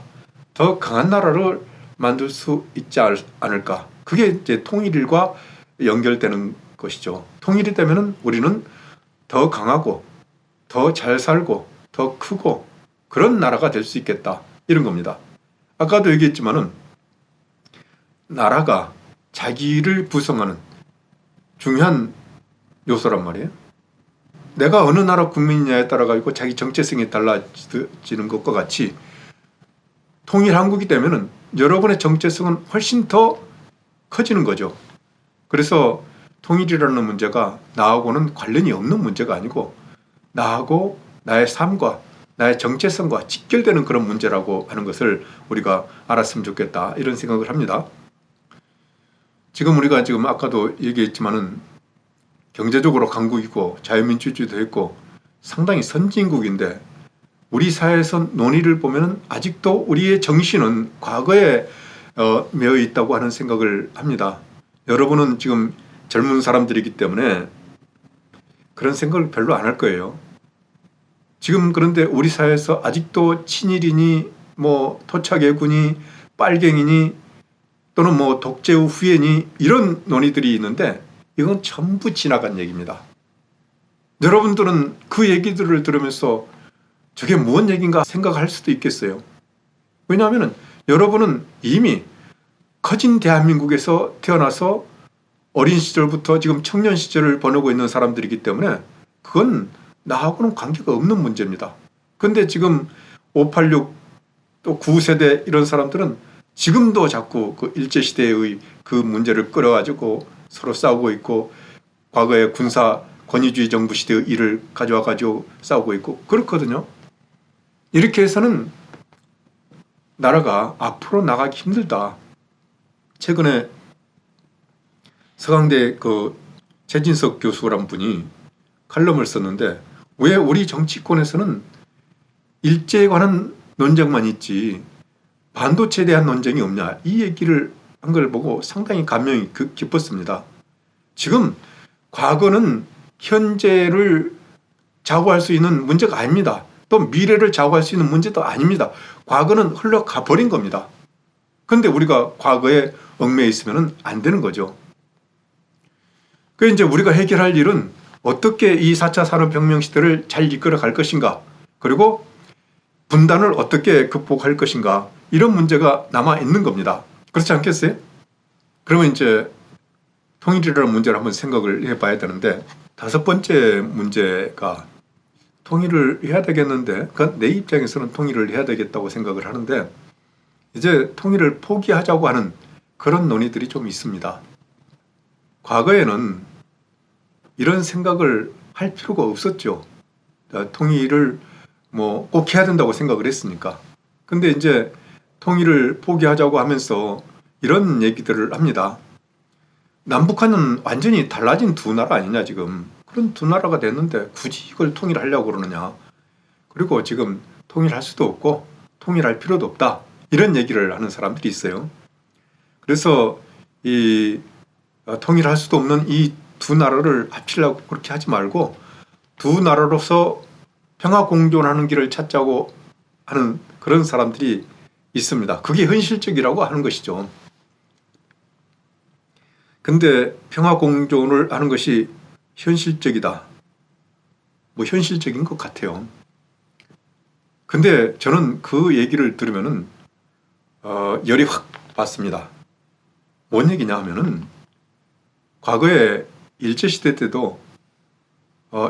더 강한 나라를 만들 수 있지 않을까? 그게 이제 통일과 연결되는 것이죠. 통일이 되면은 우리는 더 강하고 더 잘 살고 더 크고 그런 나라가 될 수 있겠다. 이런 겁니다. 아까도 얘기했지만은 나라가 자기를 구성하는 중요한 요소란 말이에요. 내가 어느 나라 국민이냐에 따라 가지고 자기 정체성이 달라지는 것과 같이 통일 한국이 되면은 여러분의 정체성은 훨씬 더 커지는 거죠. 그래서 통일이라는 문제가 나하고는 관련이 없는 문제가 아니고 나하고 나의 삶과 나의 정체성과 직결되는 그런 문제라고 하는 것을 우리가 알았으면 좋겠다 이런 생각을 합니다. 지금 우리가 아까도 얘기했지만은 경제적으로 강국이고 자유민주주의도 있고 상당히 선진국인데 우리 사회에서 논의를 보면은 아직도 우리의 정신은 과거에 매여 있다고 하는 생각을 합니다. 여러분은 지금 젊은 사람들이기 때문에 그런 생각을 별로 안 할 거예요. 지금 그런데 우리 사회에서 아직도 친일이니 토착애군이 빨갱이니 또는 독재의 후예니 이런 논의들이 있는데 이건 전부 지나간 얘기입니다. 여러분들은 그 얘기들을 들으면서 저게 무슨 얘기인가 생각할 수도 있겠어요. 왜냐하면 여러분은 이미 커진 대한민국에서 태어나서 어린 시절부터 지금 청년 시절을 보내고 있는 사람들이기 때문에 그건 나하고는 관계가 없는 문제입니다. 근데 지금 586 또 9세대 이런 사람들은 지금도 자꾸 그 일제시대의 그 문제를 끌어가지고 서로 싸우고 있고 과거의 군사 권위주의 정부 시대의 일을 가져와 가지고 싸우고 있고 그렇거든요. 이렇게 해서는 나라가 앞으로 나가기 힘들다. 최근에 서강대 최진석 교수란 분이 칼럼을 썼는데 왜 우리 정치권에서는 일제에 관한 논쟁만 있지 반도체에 대한 논쟁이 없냐, 이 얘기를 한 걸 보고 상당히 감명이 깊었습니다. 지금 과거는 현재를 좌우할 수 있는 문제가 아닙니다. 또 미래를 좌우할 수 있는 문제도 아닙니다. 과거는 흘러가 버린 겁니다. 그런데 우리가 과거에 얽매여 있으면 안 되는 거죠. 그 이제 우리가 해결할 일은 어떻게 이 4차 산업혁명 시대를 잘 이끌어 갈 것인가, 그리고 분단을 어떻게 극복할 것인가, 이런 문제가 남아 있는 겁니다. 그렇지 않겠어요? 그러면 이제 통일이라는 문제를 한번 생각을 해봐야 되는데, 5번째 문제가 통일을 해야 되겠는데, 그러니까 내 입장에서는 통일을 해야 되겠다고 생각을 하는데, 이제 통일을 포기하자고 하는 그런 논의들이 좀 있습니다. 과거에는 이런 생각을 할 필요가 없었죠. 통일을 뭐 꼭 해야 된다고 생각을 했으니까. 근데 이제 통일을 포기하자고 하면서 이런 얘기들을 합니다. 남북한은 완전히 달라진 두 나라 아니냐 지금. 그런 두 나라가 됐는데 굳이 이걸 통일하려고 그러느냐. 그리고 지금 통일할 수도 없고 통일할 필요도 없다. 이런 얘기를 하는 사람들이 있어요. 그래서 이 통일할 수도 없는 이 두 나라를 합치려고 그렇게 하지 말고 두 나라로서 평화 공존하는 길을 찾자고 하는 그런 사람들이 있습니다. 그게 현실적이라고 하는 것이죠. 근데 평화 공존을 하는 것이 현실적이다. 뭐 현실적인 것 같아요. 근데 저는 그 얘기를 들으면은 열이 확 받습니다. 뭔 얘기냐 하면은 과거에 일제시대 때도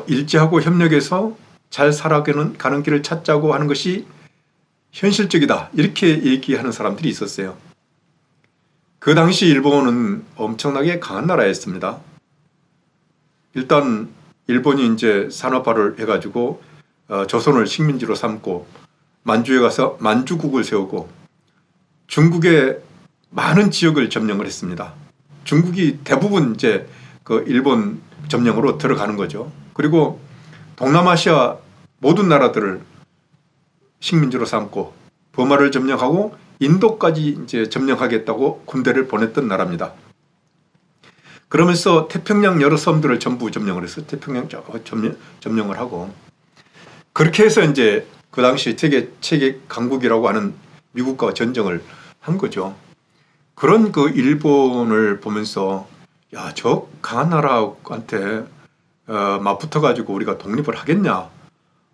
일제하고 협력해서 잘 살아가는 길을 찾자고 하는 것이 현실적이다, 이렇게 얘기하는 사람들이 있었어요. 그 당시 일본은 엄청나게 강한 나라였습니다. 일단 일본이 이제 산업화를 해가지고 조선을 식민지로 삼고 만주에 가서 만주국을 세우고 중국의 많은 지역을 점령을 했습니다. 중국이 대부분 이제 그 일본 점령으로 들어가는 거죠. 그리고 동남아시아 모든 나라들을 식민지로 삼고 버마를 점령하고 인도까지 이제 점령하겠다고 군대를 보냈던 나라입니다. 그러면서 태평양 여러 섬들을 전부 점령을 해서 태평양 점령을 하고, 그렇게 해서 이제 그 당시 세계 강국이라고 하는 미국과 전쟁을 한 거죠. 그런 그 일본을 보면서 야, 저 강한 나라한테 맞붙어 가지고 우리가 독립을 하겠냐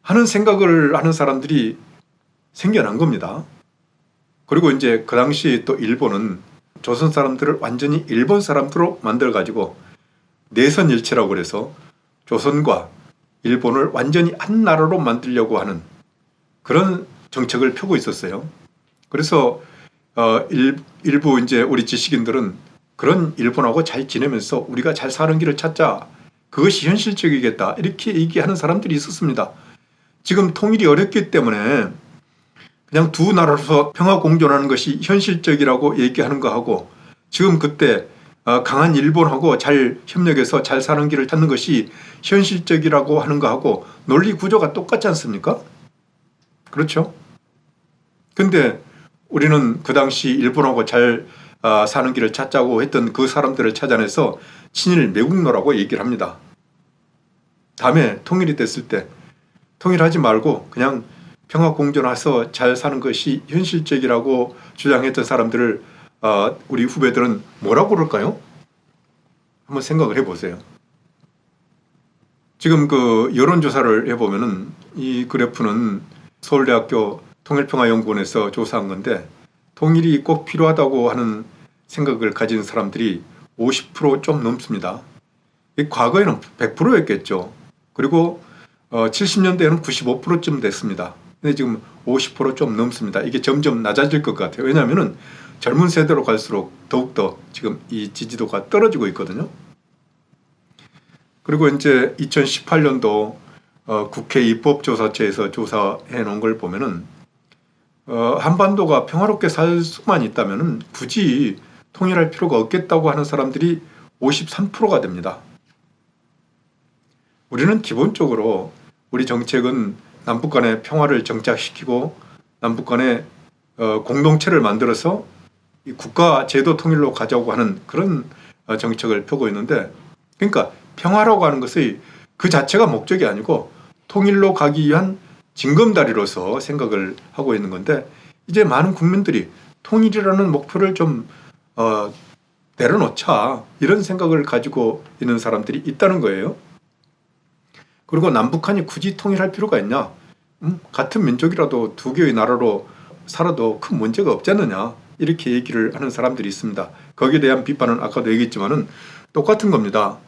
하는 생각을 하는 사람들이 생겨난 겁니다. 그리고 이제 그 당시 또 일본은 조선 사람들을 완전히 일본 사람들로 만들어 가지고 내선일체라고 그래서 조선과 일본을 완전히 한 나라로 만들려고 하는 그런 정책을 펴고 있었어요. 그래서 일부 이제 우리 지식인들은 그런 일본하고 잘 지내면서 우리가 잘 사는 길을 찾자, 그것이 현실적이겠다, 이렇게 얘기하는 사람들이 있었습니다. 지금 통일이 어렵기 때문에 그냥 두 나라로서 평화 공존하는 것이 현실적이라고 얘기하는 거하고, 지금 그때 강한 일본하고 잘 협력해서 잘 사는 길을 찾는 것이 현실적이라고 하는 거하고 논리 구조가 똑같지 않습니까? 그렇죠? 근데 우리는 그 당시 일본하고 잘 사는 길을 찾자고 했던 그 사람들을 찾아내서 친일 매국노라고 얘기를 합니다. 다음에 통일이 됐을 때 통일하지 말고 그냥 평화 공존해서 잘 사는 것이 현실적이라고 주장했던 사람들을 우리 후배들은 뭐라고 그럴까요? 한번 생각을 해보세요. 지금 그 여론조사를 해보면은 이 그래프는 서울대학교 통일평화연구원에서 조사한 건데, 통일이 꼭 필요하다고 하는 생각을 가진 사람들이 50% 넘습니다. 과거에는 100%였겠죠. 그리고 70년대에는 95%쯤 됐습니다. 근데 지금 50% 넘습니다. 이게 점점 낮아질 것 같아요. 왜냐하면 젊은 세대로 갈수록 더욱더 지금 이 지지도가 떨어지고 있거든요. 그리고 이제 2018년도 국회 입법조사처에서 조사해 놓은 걸 보면은 한반도가 평화롭게 살 수만 있다면 굳이 통일할 필요가 없겠다고 하는 사람들이 53%가 됩니다. 우리는 기본적으로 우리 정책은 남북 간의 평화를 정착시키고 남북 간의 공동체를 만들어서 이 국가 제도 통일로 가자고 하는 그런 정책을 펴고 있는데, 그러니까 평화라고 하는 것의 그 자체가 목적이 아니고 통일로 가기 위한 징검다리로서 생각을 하고 있는 건데, 이제 많은 국민들이 통일이라는 목표를 좀 내려놓자 이런 생각을 가지고 있는 사람들이 있다는 거예요. 그리고 남북한이 굳이 통일할 필요가 있냐? 같은 민족이라도 두 개의 나라로 살아도 큰 문제가 없지 않느냐? 이렇게 얘기를 하는 사람들이 있습니다. 거기에 대한 비판은 아까도 얘기했지만은 똑같은 겁니다.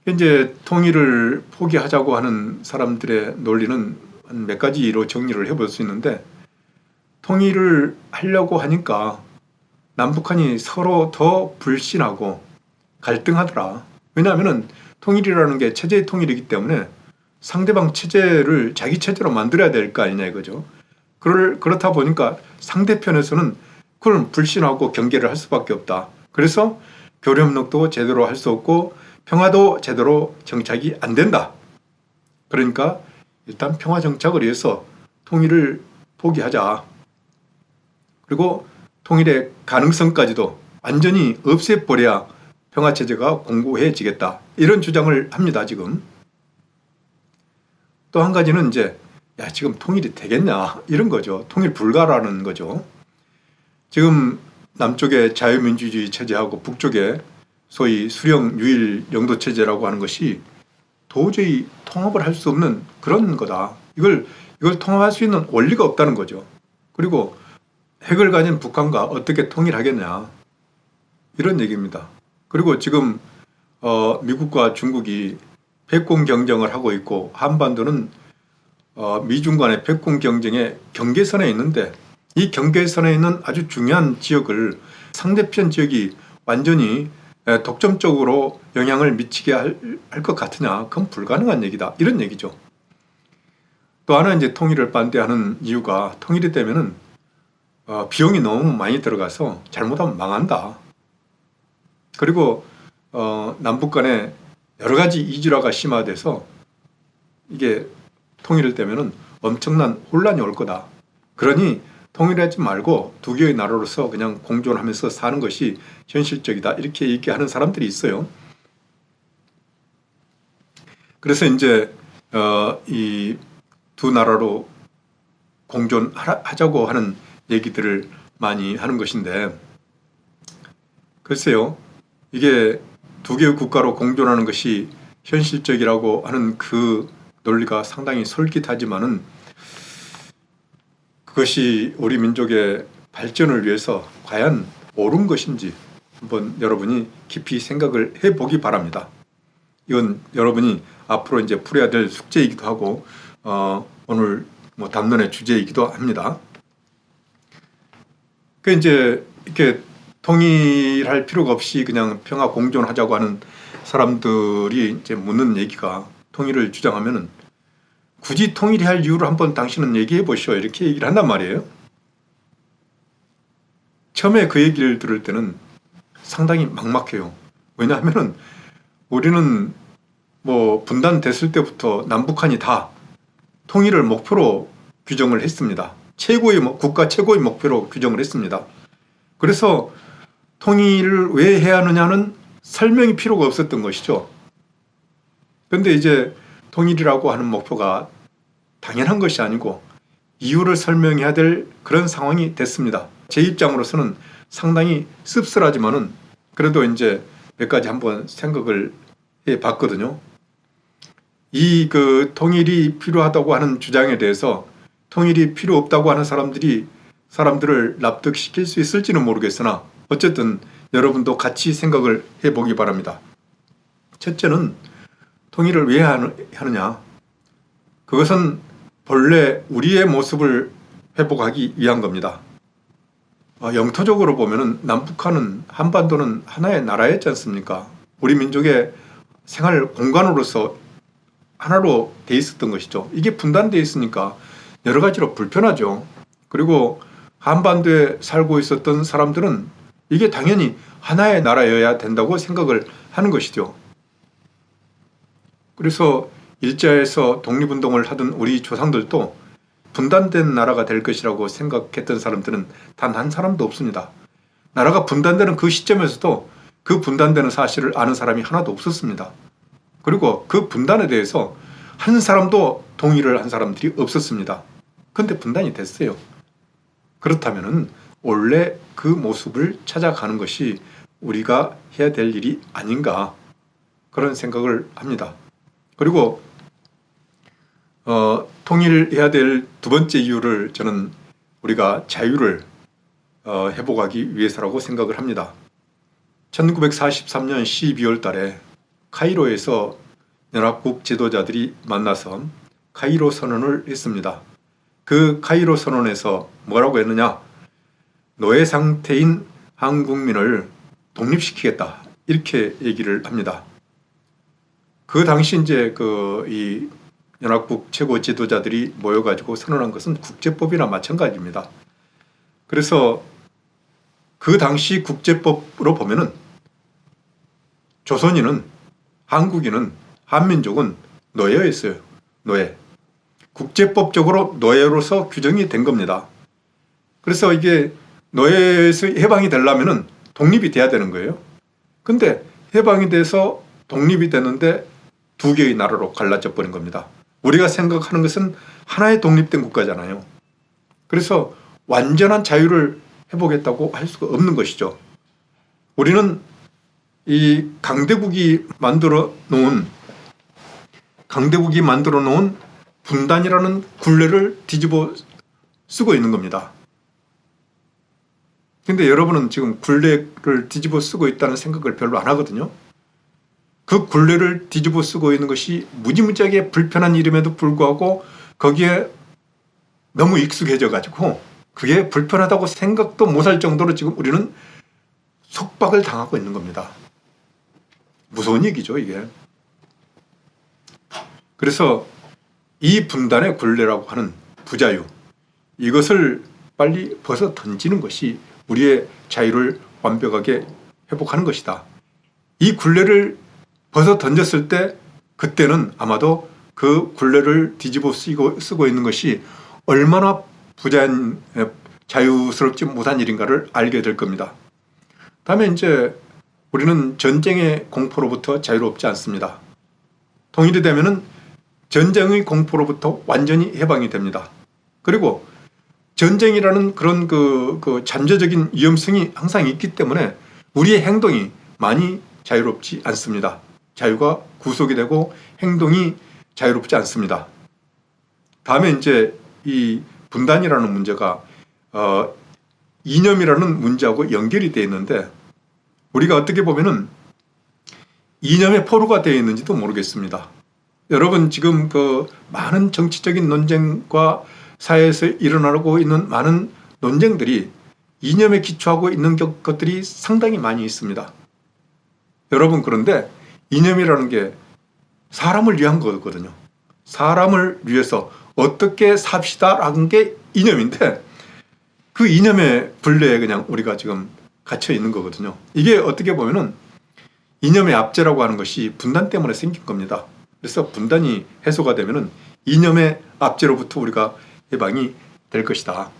이제 통일을 포기하자고 하는 사람들의 논리는 한 몇 가지로 정리를 해볼 수 있는데, 통일을 하려고 하니까 남북한이 서로 더 불신하고 갈등하더라. 왜냐하면 통일이라는 게 체제의 통일이기 때문에 상대방 체제를 자기 체제로 만들어야 될 거 아니냐 이거죠. 그렇다 보니까 상대편에서는 그걸 불신하고 경계를 할 수밖에 없다. 그래서 교류협력도 제대로 할 수 없고 평화도 제대로 정착이 안 된다. 그러니까 일단 평화 정착을 위해서 통일을 포기하자. 그리고 통일의 가능성까지도 완전히 없애버려야 평화체제가 공고해지겠다. 이런 주장을 합니다, 지금. 또 한 가지는 이제, 야, 지금 통일이 되겠냐? 이런 거죠. 통일 불가라는 거죠. 지금 남쪽의 자유민주주의 체제하고 북쪽의 소위 수령 유일 영도 체제라고 하는 것이 도저히 통합을 할 수 없는 그런 거다. 이걸 통합할 수 있는 원리가 없다는 거죠. 그리고 핵을 가진 북한과 어떻게 통일하겠냐. 이런 얘기입니다. 그리고 지금 미국과 중국이 패권 경쟁을 하고 있고, 한반도는 미중 간의 패권 경쟁의 경계선에 있는데, 이 경계선에 있는 아주 중요한 지역을 상대편 지역이 완전히 독점적으로 영향을 미치게 할 것 같으냐? 그건 불가능한 얘기다. 이런 얘기죠. 또 하나 이제 통일을 반대하는 이유가, 통일이 되면은 비용이 너무 많이 들어가서 잘못하면 망한다. 그리고 남북 간에 여러 가지 이질화가 심화돼서 이게 통일을 되면은 엄청난 혼란이 올 거다. 그러니 통일하지 말고 두 개의 나라로서 그냥 공존하면서 사는 것이 현실적이다. 이렇게 얘기하는 사람들이 있어요. 그래서 이제 이 두 나라로 공존하자고 하는 얘기들을 많이 하는 것인데, 글쎄요, 이게 두 개의 국가로 공존하는 것이 현실적이라고 하는 그 논리가 상당히 솔깃하지만은, 그것이 우리 민족의 발전을 위해서 과연 옳은 것인지 한번 여러분이 깊이 생각을 해보기 바랍니다. 이건 여러분이 앞으로 이제 풀어야 될 숙제이기도 하고, 오늘 담론의 주제이기도 합니다. 그 이제 이렇게 통일할 필요가 없이 그냥 평화 공존하자고 하는 사람들이 이제 묻는 얘기가, 통일을 주장하면은 굳이 통일해야 할 이유를 한번 당신은 얘기해 보시오. 이렇게 얘기를 한단 말이에요. 처음에 그 얘기를 들을 때는 상당히 막막해요. 왜냐하면은 우리는 분단됐을 때부터 남북한이 다 통일을 목표로 규정을 했습니다. 국가 최고의 목표로 규정을 했습니다. 그래서 통일을 왜 해야 하느냐는 설명이 필요가 없었던 것이죠. 그런데 이제 통일이라고 하는 목표가 당연한 것이 아니고 이유를 설명해야 될 그런 상황이 됐습니다. 제 입장으로서는 상당히 씁쓸하지만은 그래도 이제 몇 가지 한번 생각을 해 봤거든요. 그 통일이 필요하다고 하는 주장에 대해서 통일이 필요 없다고 하는 사람들을 납득시킬 수 있을지는 모르겠으나 어쨌든 여러분도 같이 생각을 해보기 바랍니다. 첫째는 통일을 왜 하느냐? 그것은 본래 우리의 모습을 회복하기 위한 겁니다. 영토적으로 보면은 남북한은, 한반도는 하나의 나라였지 않습니까? 우리 민족의 생활 공간으로서 하나로 돼 있었던 것이죠. 이게 분단돼 있으니까 여러 가지로 불편하죠. 그리고 한반도에 살고 있었던 사람들은 이게 당연히 하나의 나라여야 된다고 생각을 하는 것이죠. 그래서 일제에서 독립운동을 하던 우리 조상들도 분단된 나라가 될 것이라고 생각했던 사람들은 단 한 사람도 없습니다. 나라가 분단되는 그 시점에서도 그 분단되는 사실을 아는 사람이 하나도 없었습니다. 그리고 그 분단에 대해서 한 사람도 동의를 한 사람들이 없었습니다. 그런데 분단이 됐어요. 그렇다면 원래 그 모습을 찾아가는 것이 우리가 해야 될 일이 아닌가, 그런 생각을 합니다. 그리고 통일해야 될 두 번째 이유를 저는 우리가 자유를 회복하기 위해서라고 생각을 합니다. 1943년 12월 달에 카이로에서 연합국 지도자들이 만나서 카이로 선언을 했습니다. 그 카이로 선언에서 뭐라고 했느냐? 노예 상태인 한국민을 독립시키겠다, 이렇게 얘기를 합니다. 그 당시 이제 이 연합국 최고 지도자들이 모여가지고 선언한 것은 국제법이나 마찬가지입니다. 그래서 그 당시 국제법으로 보면은 조선인은, 한국인은, 한민족은 노예였어요. 노예. 국제법적으로 노예로서 규정이 된 겁니다. 그래서 이게 노예에서 해방이 되려면은 독립이 돼야 되는 거예요. 근데 해방이 돼서 독립이 되는데 두 개의 나라로 갈라져 버린 겁니다. 우리가 생각하는 것은 하나의 독립된 국가잖아요. 그래서 완전한 자유를 회복했다고 할 수가 없는 것이죠. 우리는 이 강대국이 만들어 놓은 분단이라는 굴레를 뒤집어 쓰고 있는 겁니다. 근데 여러분은 지금 굴레를 뒤집어 쓰고 있다는 생각을 별로 안 하거든요. 그 굴레를 뒤집어 쓰고 있는 것이 무지무지하게 불편한 일임에도 불구하고 거기에 너무 익숙해져 가지고 그게 불편하다고 생각도 못할 정도로 지금 우리는 속박을 당하고 있는 겁니다. 무서운 얘기죠, 이게. 그래서 이 분단의 굴레라고 하는 부자유, 이것을 빨리 벗어 던지는 것이 우리의 자유를 완벽하게 회복하는 것이다. 이 굴레를 벗어 던졌을 때 그때는 아마도 그 굴레를 뒤집어 쓰고 있는 것이 얼마나 자유스럽지 못한 일인가를 알게 될 겁니다. 다음에 이제 우리는 전쟁의 공포로부터 자유롭지 않습니다. 통일이 되면은 전쟁의 공포로부터 완전히 해방이 됩니다. 그리고 전쟁이라는 그런 그 잠재적인 위험성이 항상 있기 때문에 우리의 행동이 많이 자유롭지 않습니다. 자유가 구속이 되고 행동이 자유롭지 않습니다. 다음에 이제 이 분단이라는 문제가 이념이라는 문제하고 연결이 되어 있는데 우리가 어떻게 보면은 이념의 포로가 되어 있는지도 모르겠습니다. 여러분 지금 그 많은 정치적인 논쟁과 사회에서 일어나고 있는 많은 논쟁들이 이념에 기초하고 있는 것들이 상당히 많이 있습니다. 여러분 그런데 이념이라는 게 사람을 위한 거거든요. 사람을 위해서 어떻게 삽시다라는 게 이념인데 그 이념의 굴레에 그냥 우리가 지금 갇혀 있는 거거든요. 이게 어떻게 보면은 이념의 압제라고 하는 것이 분단 때문에 생긴 겁니다. 그래서 분단이 해소가 되면은 이념의 압제로부터 우리가 해방이 될 것이다.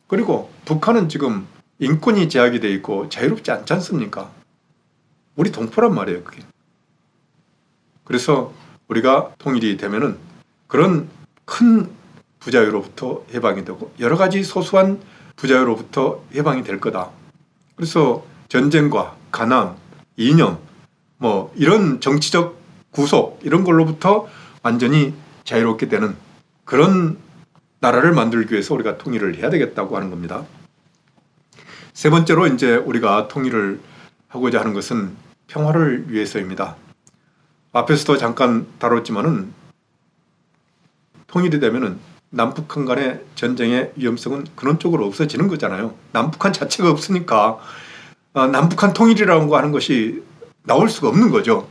그리고 북한은 지금 인권이 제약이 되어 있고 자유롭지 않지 않습니까? 우리 동포란 말이에요, 그게. 그래서 우리가 통일이 되면은 그런 큰 부자유로부터 해방이 되고 여러 가지 소소한 부자유로부터 해방이 될 거다. 그래서 전쟁과 가난, 이념, 뭐 이런 정치적 구속 이런 걸로부터 완전히 자유롭게 되는 그런 나라를 만들기 위해서 우리가 통일을 해야 되겠다고 하는 겁니다. 세 번째로 이제 우리가 통일을 하고자 하는 것은 평화를 위해서입니다. 앞에서도 잠깐 다뤘지만은 통일이 되면은 남북한 간의 전쟁의 위험성은 근원적으로 없어지는 거잖아요. 남북한 자체가 없으니까 남북한 통일이라고 하는 것이 나올 수가 없는 거죠.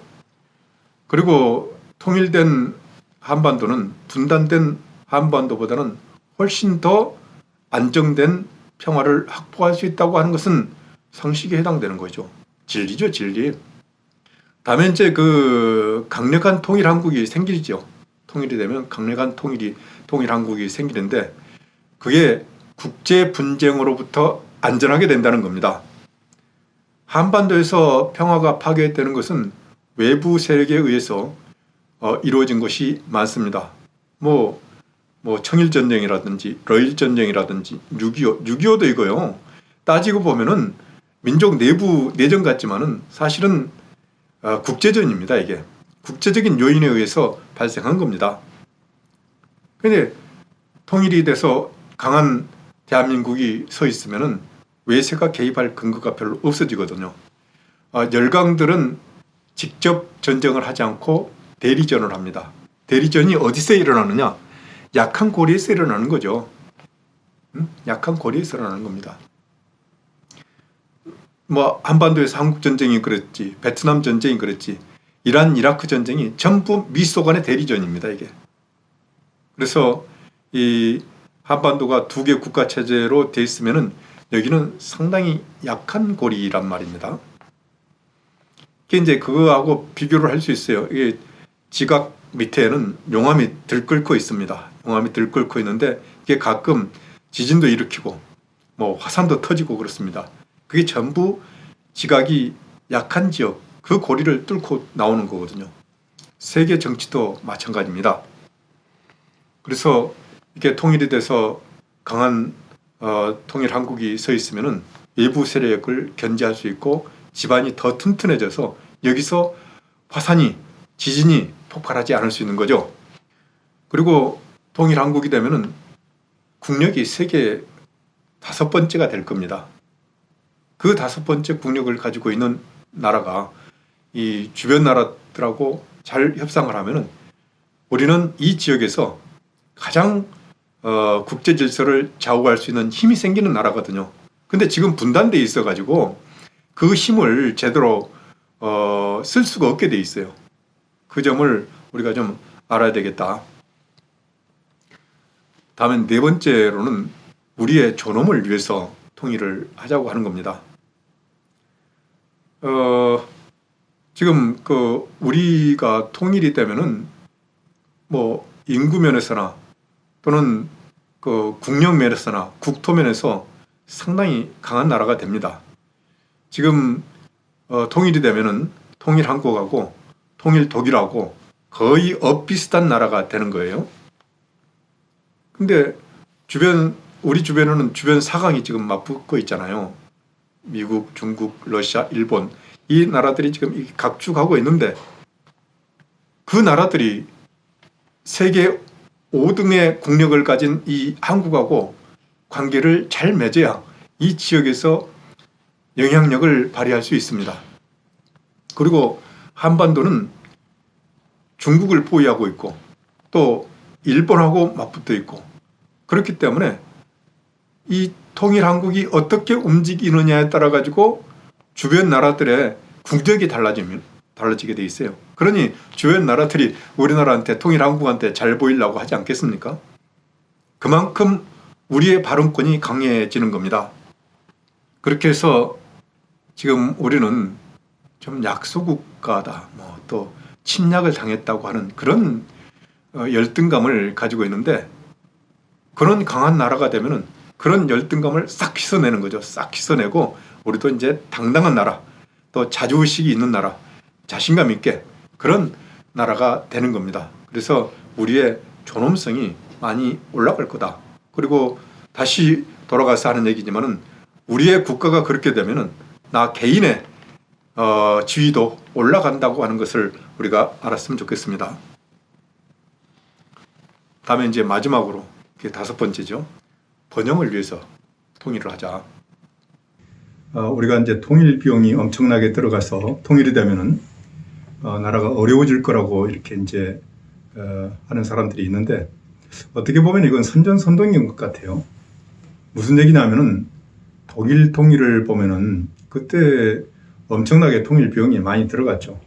그리고 통일된 한반도는 분단된 한반도보다는 훨씬 더 안정된 평화를 확보할 수 있다고 하는 것은 상식에 해당되는 거죠. 진리죠, 진리. 다음에 이제 그 강력한 통일 한국이 생기죠. 통일이 되면 강력한 통일 한국이 생기는데 그게 국제 분쟁으로부터 안전하게 된다는 겁니다. 한반도에서 평화가 파괴되는 것은 외부 세력에 의해서 이루어진 것이 많습니다. 뭐 청일전쟁이라든지 러일전쟁이라든지 6.25도 이거요. 따지고 보면은 민족 내부 내전 같지만은 사실은 국제전입니다. 이게 국제적인 요인에 의해서 발생한 겁니다. 그런데 통일이 돼서 강한 대한민국이 서 있으면은 외세가 개입할 근거가 별로 없어지거든요. 열강들은 직접 전쟁을 하지 않고 대리전을 합니다. 대리전이 어디서 일어나느냐? 약한 고리에서 일어나는 거죠. 약한 고리에서 일어나는 겁니다. 뭐 한반도에서 한국 전쟁이 그랬지, 베트남 전쟁이 그랬지, 이란 이라크 전쟁이 전부 미소 간의 대리전입니다. 이게. 그래서 이 한반도가 두 개 국가 체제로 돼 있으면은 여기는 상당히 약한 고리란 말입니다. 이제 그거하고 비교를 할 수 있어요. 이게 지각 밑에는 용암이 들끓고 있습니다. 용암이 들끓고 있는데 이게 가끔 지진도 일으키고 뭐 화산도 터지고 그렇습니다. 그게 전부 지각이 약한 지역, 그 고리를 뚫고 나오는 거거든요. 세계 정치도 마찬가지입니다. 그래서 이렇게 통일이 돼서 강한 통일 한국이 서 있으면은 외부 세력을 견제할 수 있고 집안이 더 튼튼해져서 여기서 화산이 지진이 폭발하지 않을 수 있는 거죠. 그리고 통일 한국이 되면은 국력이 세계 5번째가 될 겁니다. 그 5번째 국력을 가지고 있는 나라가 이 주변 나라들하고 잘 협상을 하면은 우리는 이 지역에서 가장 국제 질서를 좌우할 수 있는 힘이 생기는 나라거든요. 근데 지금 분단돼 있어 가지고 그 힘을 제대로 쓸 수가 없게 돼 있어요. 그 점을 우리가 좀 알아야 되겠다. 다음엔 네 번째로는 우리의 존엄을 위해서 통일을 하자고 하는 겁니다. 지금 우리가 통일이 되면은 뭐 인구 면에서나 또는 국력 면에서나 국토 면에서 상당히 강한 나라가 됩니다. 지금 통일이 되면은 통일 한국하고 통일 독일하고 거의 엇비슷한 나라가 되는 거예요. 근데 우리 주변에는 주변 사강이 지금 맞붙고 있잖아요. 미국, 중국, 러시아, 일본 이 나라들이 지금 각축하고 있는데 그 나라들이 세계 5등의 국력을 가진 이 한국하고 관계를 잘 맺어야 이 지역에서 영향력을 발휘할 수 있습니다. 그리고 한반도는 중국을 보유하고 있고 또 일본하고 맞붙어 있고 그렇기 때문에 이 통일 한국이 어떻게 움직이느냐에 따라 가지고 주변 나라들의 국력이 달라지게 돼 있어요. 그러니 주변 나라들이 우리나라한테 통일 한국한테 잘 보이려고 하지 않겠습니까? 그만큼 우리의 발언권이 강해지는 겁니다. 그렇게 해서 지금 우리는 좀 약소국가다, 또 침략을 당했다고 하는 그런 열등감을 가지고 있는데 그런 강한 나라가 되면은 그런 열등감을 싹 씻어내는 거죠. 싹 씻어내고 우리도 이제 당당한 나라, 또 자주의식이 있는 나라, 자신감 있게 그런 나라가 되는 겁니다. 그래서 우리의 존엄성이 많이 올라갈 거다. 그리고 다시 돌아가서 하는 얘기지만은 우리의 국가가 그렇게 되면은 나 개인의 지위도 올라간다고 하는 것을 우리가 알았으면 좋겠습니다. 다음에 이제 마지막으로 이게 5번째죠. 번영을 위해서 통일을 하자. 우리가 이제 통일 비용이 엄청나게 들어가서 통일이 되면은 나라가 어려워질 거라고 이렇게 이제 하는 사람들이 있는데 어떻게 보면 이건 선전선동인 것 같아요. 무슨 얘기냐면은 독일 통일을 보면은 그때 엄청나게 통일 비용이 많이 들어갔죠.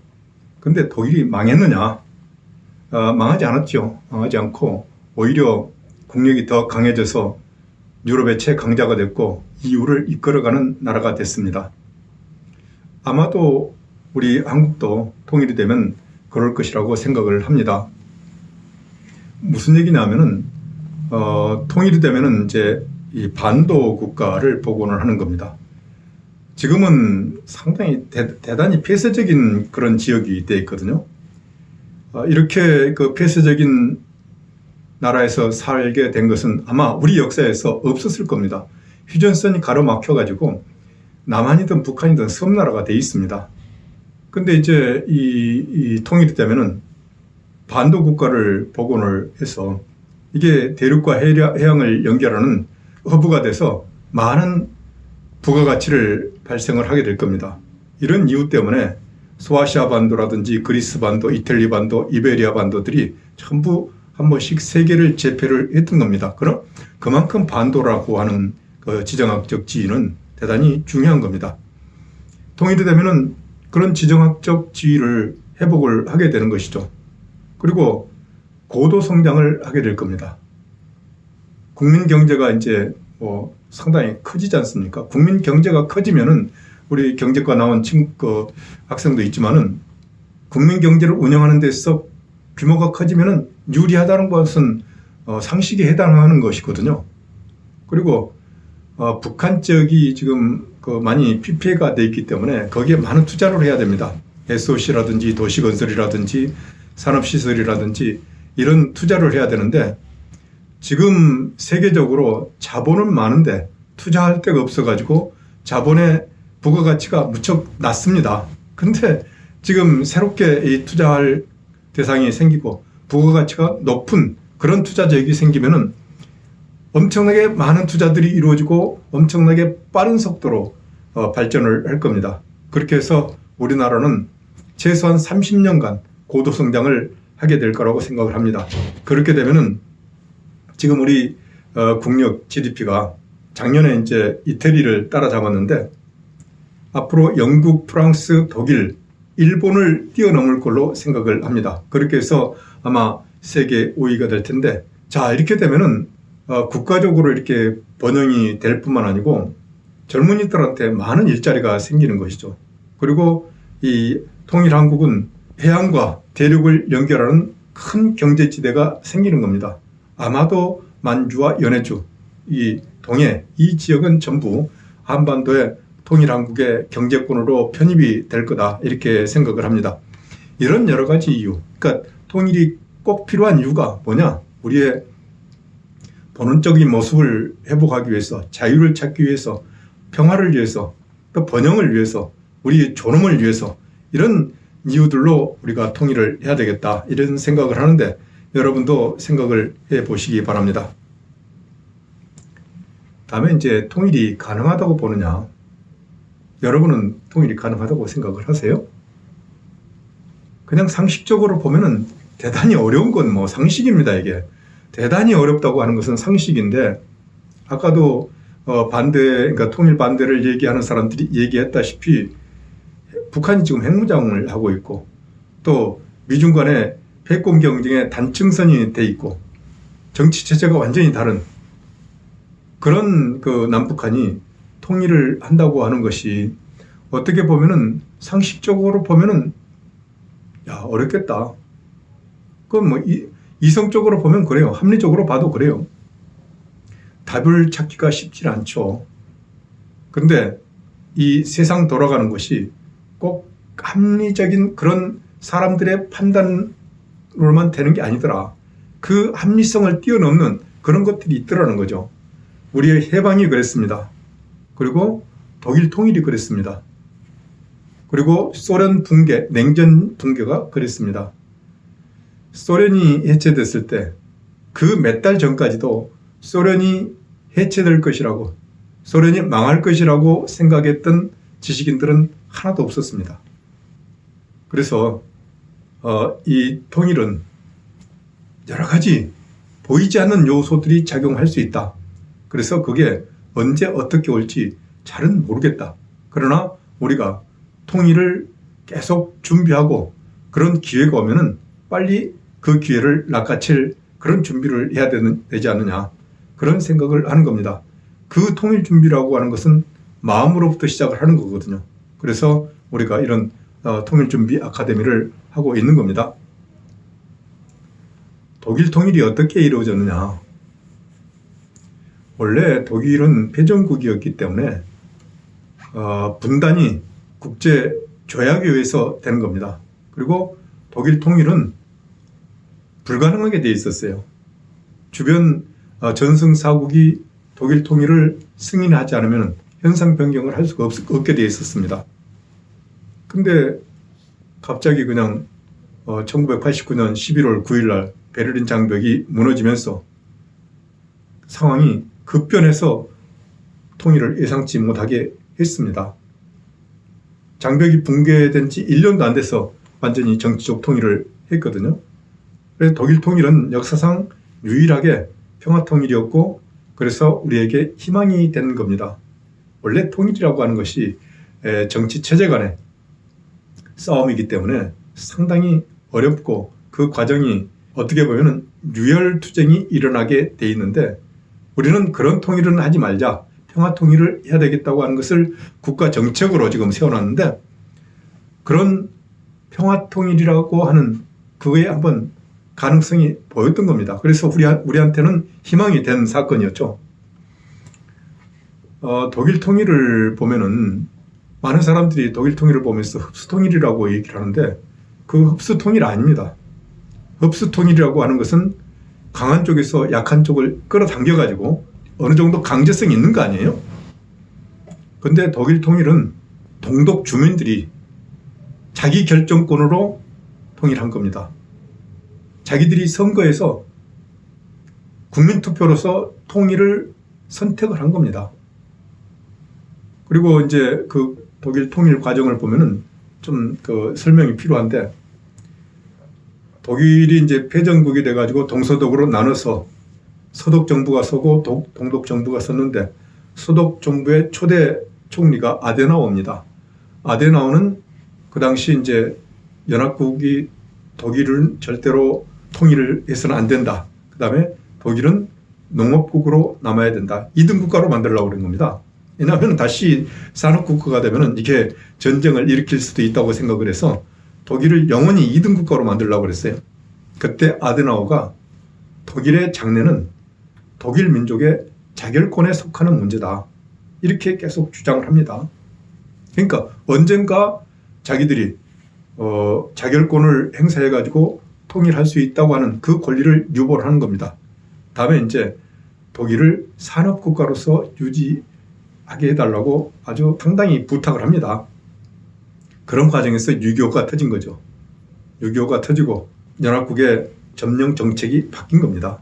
근데 독일이 망했느냐? 망하지 않았죠. 망하지 않고 오히려 국력이 더 강해져서 유럽의 최강자가 됐고 이유를 이끌어가는 나라가 됐습니다. 아마도 우리 한국도 통일이 되면 그럴 것이라고 생각을 합니다. 무슨 얘기냐면은 통일이 되면은 이제 이 반도 국가를 복원을 하는 겁니다. 지금은 상당히 대단히 폐쇄적인 그런 지역이 돼 있거든요. 이렇게 그 폐쇄적인 나라에서 살게 된 것은 아마 우리 역사에서 없었을 겁니다. 휴전선이 가로막혀 가지고 남한이든 북한이든 섬나라가 돼 있습니다. 근데 이제 이 통일이 되면은 반도 국가를 복원을 해서 이게 대륙과 해양을 연결하는 허브가 돼서 많은 부가가치를 발생을 하게 될 겁니다. 이런 이유 때문에 소아시아 반도라든지 그리스 반도, 이탈리 반도, 이베리아 반도들이 전부 한 번씩 세계를 제패를 했던 겁니다. 그럼 그만큼 반도라고 하는 그 지정학적 지위는 대단히 중요한 겁니다. 통일이 되면은 그런 지정학적 지위를 회복을 하게 되는 것이죠. 그리고 고도 성장을 하게 될 겁니다. 국민 경제가 이제 상당히 커지지 않습니까? 국민 경제가 커지면은 우리 경제과 나온 학생도 있지만은 국민 경제를 운영하는 데 있어서 규모가 커지면은 유리하다는 것은 상식에 해당하는 것이거든요. 그리고 북한 쪽이 지금 많이 피폐가 돼 있기 때문에 거기에 많은 투자를 해야 됩니다. SOC라든지 도시건설이라든지 산업시설이라든지 이런 투자를 해야 되는데 지금 세계적으로 자본은 많은데 투자할 데가 없어가지고 자본의 부가가치가 무척 낮습니다. 근데 지금 새롭게 이 투자할 대상이 생기고 부가가치가 높은 그런 투자 지역이 생기면은 엄청나게 많은 투자들이 이루어지고 엄청나게 빠른 속도로 발전을 할 겁니다. 그렇게 해서 우리나라는 최소한 30년간 고도 성장을 하게 될 거라고 생각을 합니다. 그렇게 되면은 지금 우리 국력 GDP가 작년에 이제 이태리를 따라잡았는데 앞으로 영국, 프랑스, 독일, 일본을 뛰어넘을 걸로 생각을 합니다. 그렇게 해서 아마 세계 5위가 될 텐데, 자, 이렇게 되면은 국가적으로 이렇게 번영이 될 뿐만 아니고 젊은이들한테 많은 일자리가 생기는 것이죠. 그리고 이 통일한국은 해안과 대륙을 연결하는 큰 경제지대가 생기는 겁니다. 아마도 만주와 연해주, 이 동해, 이 지역은 전부 한반도의 통일한국의 경제권으로 편입이 될 거다, 이렇게 생각을 합니다. 이런 여러 가지 이유, 그러니까 통일이 꼭 필요한 이유가 뭐냐? 우리의 본원적인 모습을 회복하기 위해서, 자유를 찾기 위해서, 평화를 위해서, 또 번영을 위해서, 우리 존엄을 위해서, 이런 이유들로 우리가 통일을 해야 되겠다, 이런 생각을 하는데 여러분도 생각을 해 보시기 바랍니다. 다음에 이제 통일이 가능하다고 보느냐? 여러분은 통일이 가능하다고 생각을 하세요? 그냥 상식적으로 보면은 대단히 어려운 건 뭐 상식입니다. 이게 대단히 어렵다고 하는 것은 상식인데, 아까도 그러니까 통일 반대를 얘기하는 사람들이 얘기했다시피 북한이 지금 핵무장을 하고 있고 또 미중 간의 패권 경쟁에 단층선이 돼 있고 정치 체제가 완전히 다른 그런 남북한이 통일을 한다고 하는 것이 어떻게 보면은 상식적으로 보면은 어렵겠다. 그건 뭐 이성적으로 보면 그래요. 합리적으로 봐도 그래요. 답을 찾기가 쉽지 않죠. 근데 이 세상 돌아가는 것이 꼭 합리적인 그런 사람들의 판단으로만 되는 게 아니더라. 그 합리성을 뛰어넘는 그런 것들이 있더라는 거죠. 우리의 해방이 그랬습니다. 그리고 독일 통일이 그랬습니다. 그리고 소련 붕괴, 냉전 붕괴가 그랬습니다. 소련이 해체됐을 때 그 몇 달 전까지도 소련이 해체될 것이라고, 소련이 망할 것이라고 생각했던 지식인들은 하나도 없었습니다. 그래서 이 통일은 여러 가지 보이지 않는 요소들이 작용할 수 있다. 그래서 그게 언제 어떻게 올지 잘은 모르겠다. 그러나 우리가 통일을 계속 준비하고 그런 기회가 오면은 빨리 그 기회를 낚아챌 그런 준비를 해야 되지 않느냐, 그런 생각을 하는 겁니다. 그 통일 준비라고 하는 것은 마음으로부터 시작을 하는 거거든요. 그래서 우리가 이런 통일준비 아카데미를 하고 있는 겁니다. 독일 통일이 어떻게 이루어졌느냐. 원래 독일은 패전국이었기 때문에 분단이 국제 조약에 의해서 되는 겁니다. 그리고 독일 통일은 불가능하게 돼 있었어요. 주변 전승사국이 독일 통일을 승인하지 않으면 현상 변경을 할 수가 없게 돼 있었습니다. 근데 갑자기 그냥 1989년 11월 9일 날 베를린 장벽이 무너지면서 상황이 급변해서 통일을 예상치 못하게 했습니다. 장벽이 붕괴된 지 1년도 안 돼서 완전히 정치적 통일을 했거든요. 그래서 독일 통일은 역사상 유일하게 평화통일이었고 그래서 우리에게 희망이 된 겁니다. 원래 통일이라고 하는 것이 정치 체제 간의 싸움이기 때문에 상당히 어렵고 그 과정이 어떻게 보면 유혈투쟁이 일어나게 돼 있는데 우리는 그런 통일은 하지 말자. 평화통일을 해야 되겠다고 하는 것을 국가 정책으로 지금 세워놨는데 그런 평화통일이라고 하는 그거에 한번 가능성이 보였던 겁니다. 그래서 우리한테는 희망이 된 사건이었죠. 독일 통일을 보면은 많은 사람들이 독일 통일을 보면서 흡수통일이라고 얘기를 하는데 그 흡수통일 아닙니다. 흡수통일이라고 하는 것은 강한 쪽에서 약한 쪽을 끌어당겨가지고 어느 정도 강제성이 있는 거 아니에요? 근데 독일 통일은 동독 주민들이 자기 결정권으로 통일한 겁니다. 자기들이 선거에서 국민투표로서 통일을 선택을 한 겁니다. 그리고 이제 그 독일 통일 과정을 보면은 좀 그 설명이 필요한데 독일이 이제 패전국이 돼가지고 동서독으로 나눠서 서독 정부가 서고 동독 정부가 섰는데 서독 정부의 초대 총리가 아데나우어입니다. 아데나우어는 그 당시 이제 연합국이 독일은 절대로 통일을 해서는 안 된다. 그 다음에 독일은 농업국으로 남아야 된다. 2등 국가로 만들려고 그런 겁니다. 왜냐하면 다시 산업국가가 되면 이게 전쟁을 일으킬 수도 있다고 생각을 해서 독일을 영원히 2등 국가로 만들려고 그랬어요. 그때 아데나우어가 독일의 장래는 독일 민족의 자결권에 속하는 문제다. 이렇게 계속 주장을 합니다. 그러니까 언젠가 자기들이 자결권을 행사해가지고 통일할 수 있다고 하는 그 권리를 유보를 하는 겁니다. 다음에 이제 독일을 산업국가로서 유지하게 해달라고 아주 상당히 부탁을 합니다. 그런 과정에서 6.25가 터진 거죠. 6.25가 터지고 연합국의 점령 정책이 바뀐 겁니다.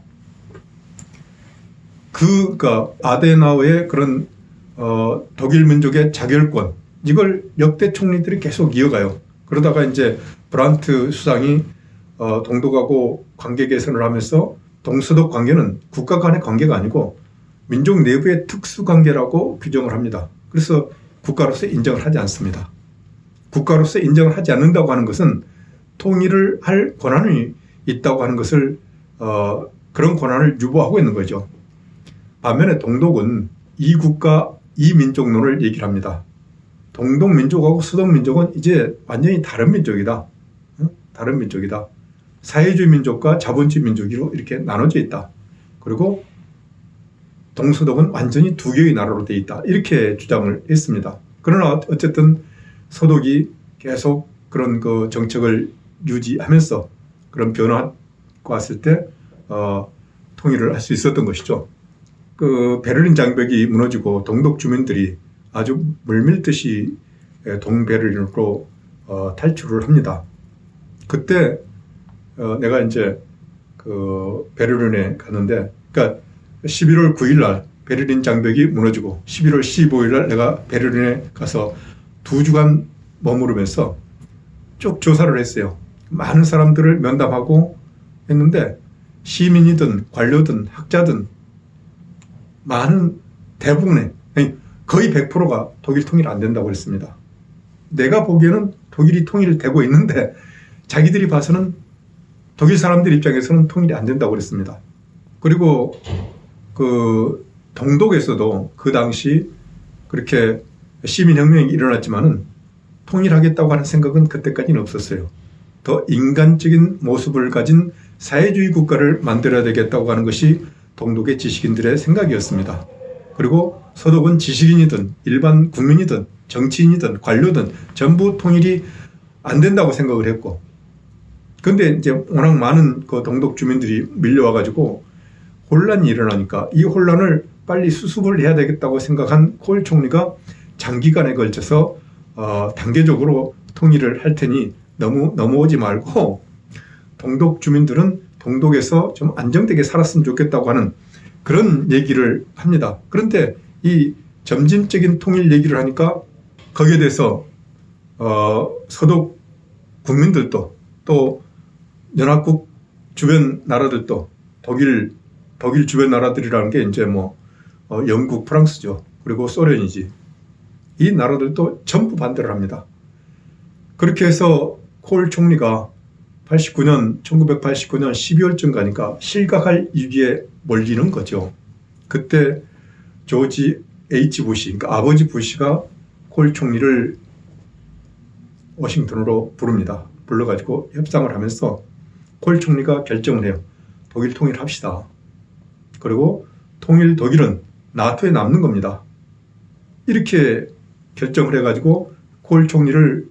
그러니까 아데나우어의 그런 독일 민족의 자결권 이걸 역대 총리들이 계속 이어가요. 그러다가 이제 브란트 수상이 동독하고 관계 개선을 하면서 동서독 관계는 국가 간의 관계가 아니고 민족 내부의 특수 관계라고 규정을 합니다. 그래서 국가로서 인정을 하지 않습니다. 국가로서 인정을 하지 않는다고 하는 것은 통일을 할 권한이 있다고 하는 것을 그런 권한을 유보하고 있는 거죠. 반면에 동독은 이국가 이민족론을 얘기를 합니다. 동독 민족하고 서독 민족은 이제 완전히 다른 민족이다. 다른 민족이다. 사회주의 민족과 자본주의 민족으로 이렇게 나눠져 있다. 그리고 동서독은 완전히 두 개의 나라로 되어 있다. 이렇게 주장을 했습니다. 그러나 어쨌든 서독이 계속 그런 그 정책을 유지하면서 그런 변화가 왔을 때 통일을 할 수 있었던 것이죠. 그 베를린 장벽이 무너지고 동독 주민들이 아주 물밀듯이 동베를린으로 탈출을 합니다. 그때 내가 이제 그 베를린에 갔는데, 그러니까 11월 9일 날 베를린 장벽이 무너지고 11월 15일 날 내가 베를린에 가서 2주간 머무르면서 쭉 조사를 했어요. 많은 사람들을 면담하고 했는데 시민이든 관료든 학자든 많은 대부분의 거의 100%가 독일 통일 안 된다고 했습니다. 내가 보기에는 독일이 통일되고 있는데 자기들이 봐서는 독일 사람들 입장에서는 통일이 안 된다고 그랬습니다. 그리고 그 동독에서도 그 당시 그렇게 시민혁명이 일어났지만은 통일하겠다고 하는 생각은 그때까지는 없었어요. 더 인간적인 모습을 가진 사회주의 국가를 만들어야 되겠다고 하는 것이 동독의 지식인들의 생각이었습니다. 그리고 서독은 지식인이든 일반 국민이든 정치인이든 관료든 전부 통일이 안 된다고 생각을 했고, 근데 이제 워낙 많은 그 동독 주민들이 밀려와 가지고 혼란이 일어나니까 이 혼란을 빨리 수습을 해야 되겠다고 생각한 콜 총리가 장기간에 걸쳐서 단계적으로 통일을 할 테니 너무 넘어오지 말고 동독 주민들은 동독에서 좀 안정되게 살았으면 좋겠다고 하는 그런 얘기를 합니다. 그런데 이 점진적인 통일 얘기를 하니까 거기에 대해서 서독 국민들도 또 연합국 주변 나라들도 독일 주변 나라들이라는 게 이제 뭐 영국, 프랑스죠. 그리고 소련이지. 이 나라들도 전부 반대를 합니다. 그렇게 해서 콜 총리가 1989년 12월쯤 가니까 실각할 위기에 몰리는 거죠. 그때 조지 H. 부시, 그러니까 아버지 부시가 콜 총리를 워싱턴으로 부릅니다. 불러가지고 협상을 하면서 콜 총리가 결정을 해요. 독일 통일합시다. 그리고 통일 독일은 나토에 남는 겁니다. 이렇게 결정을 해가지고 콜 총리를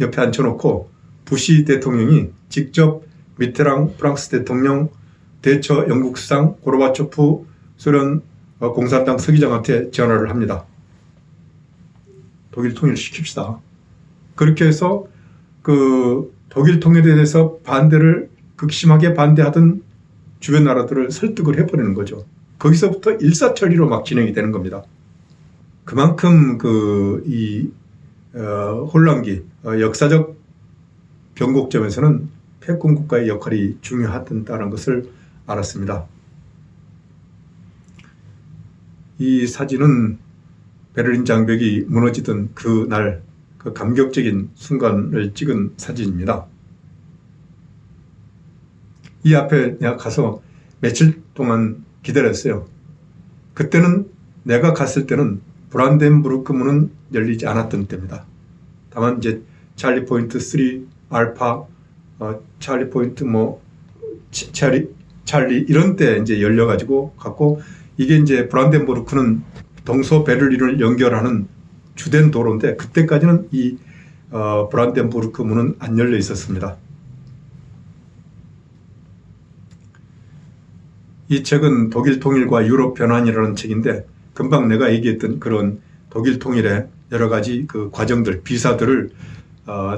옆에 앉혀놓고 부시 대통령이 직접 미테랑 프랑스 대통령, 대처 영국 수상, 고르바초프 소련 공산당 서기장한테 전화를 합니다. 독일 통일을 시킵시다. 그렇게 해서 그 독일 통일에 대해서 반대를 극심하게 반대하던 주변 나라들을 설득을 해버리는 거죠. 거기서부터 일사천리로 막 진행이 되는 겁니다. 그만큼 이 혼란기, 역사적 변곡점에서는 패권 국가의 역할이 중요하다는 것을 알았습니다. 이 사진은 베를린 장벽이 무너지던 그날 그 감격적인 순간을 찍은 사진입니다. 이 앞에 내가 가서 며칠 동안 기다렸어요. 그때는 내가 갔을 때는 브란덴부르크 문은 열리지 않았던 때입니다. 다만 이제 찰리 포인트 3, 알파, 찰리 포인트 찰리 이런 때 이제 열려가지고 갔고, 이게 이제 브란덴부르크는 동서 베를린을 연결하는 주된 도로인데 그때까지는 이 브란덴부르크 문은 안 열려 있었습니다. 이 책은 독일 통일과 유럽 변환이라는 책인데 금방 내가 얘기했던 그런 독일 통일의 여러 가지 그 과정들, 비사들을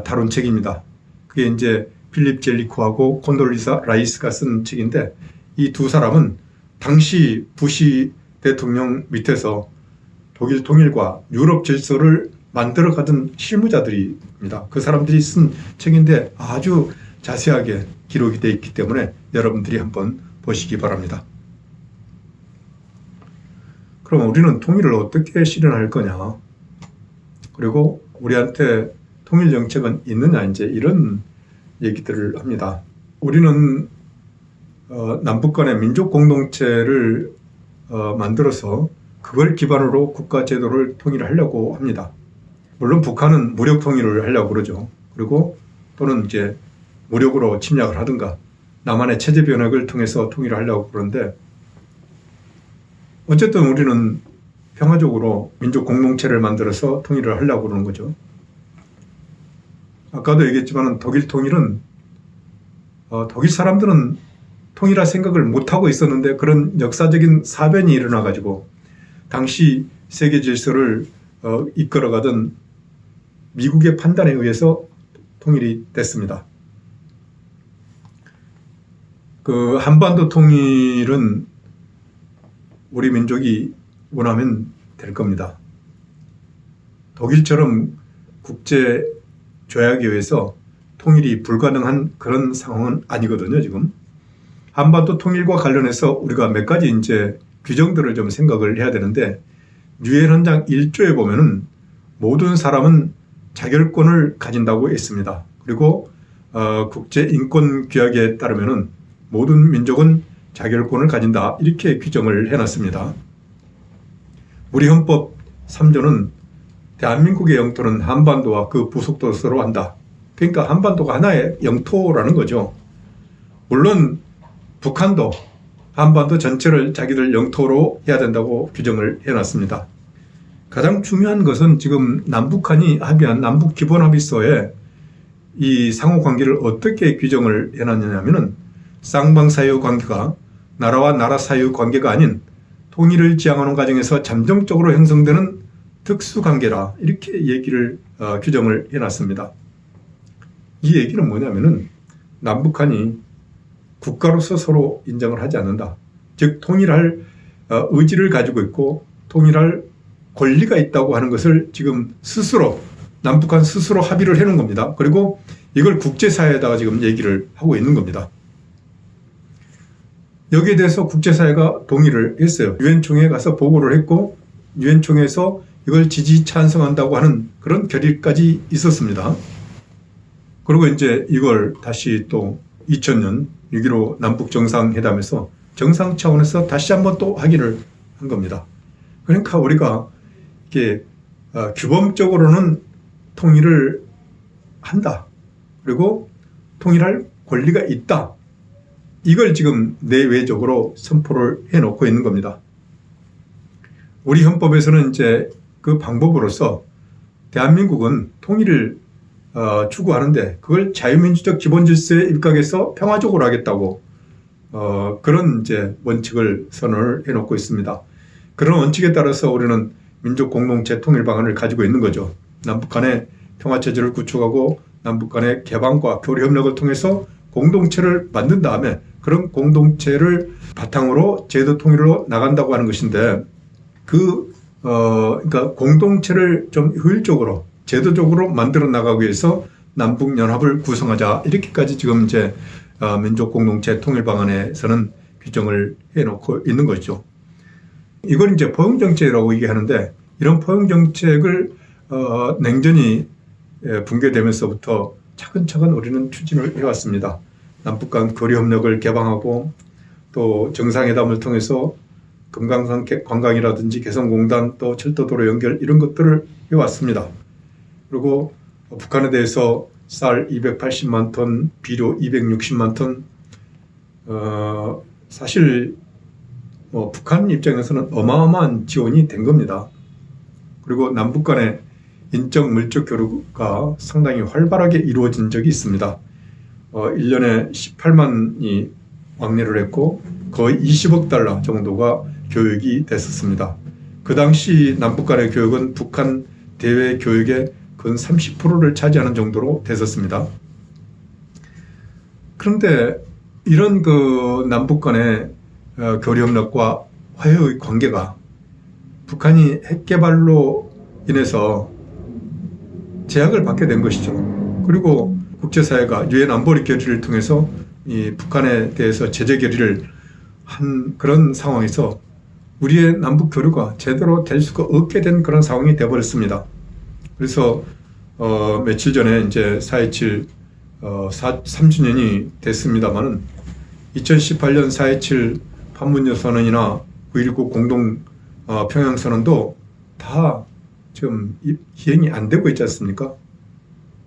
다룬 책입니다. 그게 이제 필립 젤리코하고 콘돌리사 라이스가 쓴 책인데 이 두 사람은 당시 부시 대통령 밑에서 독일 통일과 유럽 질서를 만들어가던 실무자들입니다. 그 사람들이 쓴 책인데 아주 자세하게 기록이 되어 있기 때문에 여러분들이 한번 보시기 바랍니다. 그럼 우리는 통일을 어떻게 실현할 거냐? 그리고 우리한테 통일 정책은 있느냐? 이제 이런 얘기들을 합니다. 우리는 남북 간의 민족 공동체를 만들어서 그걸 기반으로 국가 제도를 통일하려고 합니다. 물론 북한은 무력 통일을 하려고 그러죠. 그리고 또는 이제 무력으로 침략을 하든가 남한의 체제 변혁을 통해서 통일을 하려고 그러는데 어쨌든 우리는 평화적으로 민족 공동체를 만들어서 통일을 하려고 그러는 거죠. 아까도 얘기했지만 독일 통일은 독일 사람들은 통일할 생각을 못하고 있었는데 그런 역사적인 사변이 일어나가지고 당시 세계 질서를 이끌어가던 미국의 판단에 의해서 통일이 됐습니다. 그 한반도 통일은 우리 민족이 원하면 될 겁니다. 독일처럼 국제 조약에 의해서 통일이 불가능한 그런 상황은 아니거든요, 지금. 한반도 통일과 관련해서 우리가 몇 가지 이제 규정들을 좀 생각을 해야 되는데, 유엔 헌장 1조에 보면은 모든 사람은 자결권을 가진다고 했습니다. 그리고 국제 인권 규약에 따르면은 모든 민족은 자결권을 가진다, 이렇게 규정을 해놨습니다. 우리 헌법 3조는 대한민국의 영토는 한반도와 그 부속도서로 한다. 그러니까 한반도가 하나의 영토라는 거죠. 물론 북한도 한반도 전체를 자기들 영토로 해야 된다고 규정을 해놨습니다. 가장 중요한 것은 지금 남북한이 합의한 남북기본합의서에 이 상호관계를 어떻게 규정을 해놨느냐면은 쌍방사이의 관계가 나라와 나라 사이의 관계가 아닌 통일을 지향하는 과정에서 잠정적으로 형성되는 특수관계라 이렇게 얘기를 규정을 해놨습니다. 이 얘기는 뭐냐면은 남북한이 국가로서 서로 인정을 하지 않는다. 즉 통일할 의지를 가지고 있고 통일할 권리가 있다고 하는 것을 지금 스스로 남북한 스스로 합의를 해놓은 겁니다. 그리고 이걸 국제사회에다가 지금 얘기를 하고 있는 겁니다. 여기에 대해서 국제사회가 동의를 했어요. 유엔 총회에 가서 보고를 했고 유엔 총회에서 이걸 지지 찬성한다고 하는 그런 결의까지 있었습니다. 그리고 이제 이걸 다시 또 2000년 6.15 남북 정상회담에서 정상 차원에서 다시 한번 또 확인을 한 겁니다. 그러니까 우리가 이게 규범적으로는 통일을 한다. 그리고 통일할 권리가 있다. 이걸 지금 내외적으로 선포를 해놓고 있는 겁니다. 우리 헌법에서는 이제 그 방법으로서 대한민국은 통일을 추구하는데 그걸 자유민주적 기본질서에 입각해서 평화적으로 하겠다고 그런 이제 원칙을 선언을 해놓고 있습니다. 그런 원칙에 따라서 우리는 민족 공동체 통일 방안을 가지고 있는 거죠. 남북 간의 평화체제를 구축하고 남북 간의 개방과 교류 협력을 통해서 공동체를 만든 다음에 그런 공동체를 바탕으로 제도 통일로 나간다고 하는 것인데 그러니까 공동체를 좀 효율적으로 제도적으로 만들어 나가기 위해서 남북연합을 구성하자 이렇게까지 지금 이제 민족 공동체 통일 방안에서는 규정을 해놓고 있는 거죠. 이걸 이제 포용 정책이라고 얘기하는데 이런 포용 정책을 냉전이 붕괴되면서부터 차근차근 우리는 추진을 해왔습니다. 남북 간 교류 협력을 개방하고 또 정상회담을 통해서 금강산 관광이라든지 개성공단 또 철도도로 연결 이런 것들을 해왔습니다. 그리고 북한에 대해서 쌀 280만 톤, 비료 260만 톤 사실 북한 입장에서는 어마어마한 지원이 된 겁니다. 그리고 남북 간의 인적 물적 교류가 상당히 활발하게 이루어진 적이 있습니다. 1년에 18만이 왕래를 했고 거의 20억 달러 정도가 교육이 됐었습니다. 그 당시 남북 간의 교육은 북한 대외 교육의 근 30%를 차지하는 정도로 됐었습니다. 그런데 이런 그 남북 간의 교류 협력과 화해의 관계가 북한이 핵 개발로 인해서 제약을 받게 된 것이죠. 그리고 국제사회가 유엔 안보리 결의를 통해서 이 북한에 대해서 제재 결의를 한 그런 상황에서 우리의 남북 교류가 제대로 될 수가 없게 된 그런 상황이 되어버렸습니다. 그래서 며칠 전에 이제 4.27 3주년이 됐습니다만은 2018년 4.27 판문점 선언이나 9.19 공동 평양선언도 다 지금 시행이 안 되고 있지 않습니까?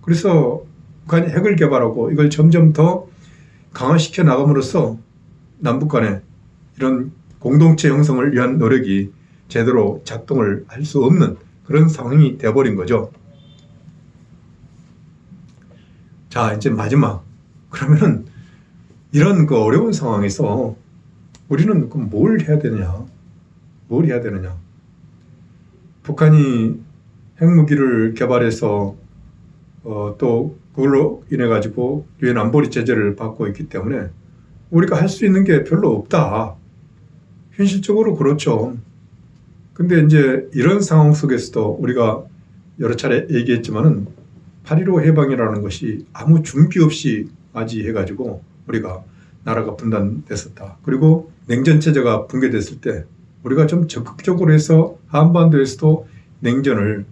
그래서 북한이 핵을 개발하고 이걸 점점 더 강화시켜 나감으로써 남북 간의 이런 공동체 형성을 위한 노력이 제대로 작동을 할 수 없는 그런 상황이 되어버린 거죠. 자, 이제 마지막. 그러면은 이런 그 어려운 상황에서 우리는 그럼 뭘 해야 되느냐? 뭘 해야 되느냐? 북한이 핵무기를 개발해서 또 그걸로 인해 가지고 유엔 안보리 제재를 받고 있기 때문에 우리가 할 수 있는 게 별로 없다. 현실적으로 그렇죠. 근데 이제 이런 상황 속에서도 우리가 여러 차례 얘기했지만은 8.15 해방이라는 것이 아무 준비 없이 맞이해가지고 우리가 나라가 분단됐었다. 그리고 냉전체제가 붕괴됐을 때 우리가 좀 적극적으로 해서 한반도에서도 냉전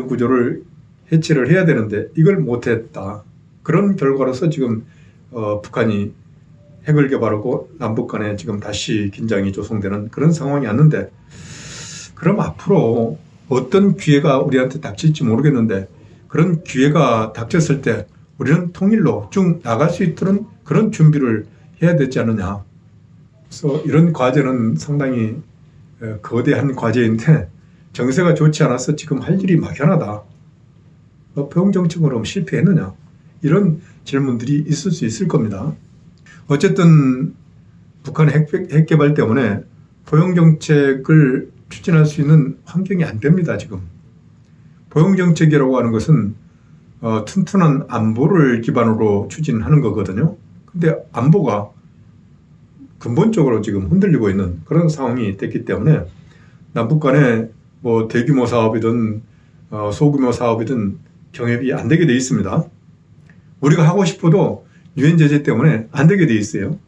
구조를 해체를 해야 되는데 이걸 못했다. 그런 결과로서 지금 북한이 핵을 개발하고 남북 간에 지금 다시 긴장이 조성되는 그런 상황이 왔는데 그럼 앞으로 어떤 기회가 우리한테 닥칠지 모르겠는데 그런 기회가 닥쳤을 때 우리는 통일로 쭉 나갈 수 있도록 그런 준비를 해야 되지 않느냐. 그래서 이런 과제는 상당히 거대한 과제인데 정세가 좋지 않아서 지금 할 일이 막연하다. 포용정책으로 실패했느냐. 이런 질문들이 있을 수 있을 겁니다. 어쨌든 북한의 핵 개발 때문에 포용정책을 추진할 수 있는 환경이 안 됩니다. 지금. 포용정책이라고 하는 것은 튼튼한 안보를 기반으로 추진하는 거거든요. 근데 안보가 근본적으로 지금 흔들리고 있는 그런 상황이 됐기 때문에 남북 간에 뭐 대규모 사업이든 소규모 사업이든 경협이 안 되게 돼 있습니다. 우리가 하고 싶어도 유엔 제재 때문에 안 되게 돼 있어요.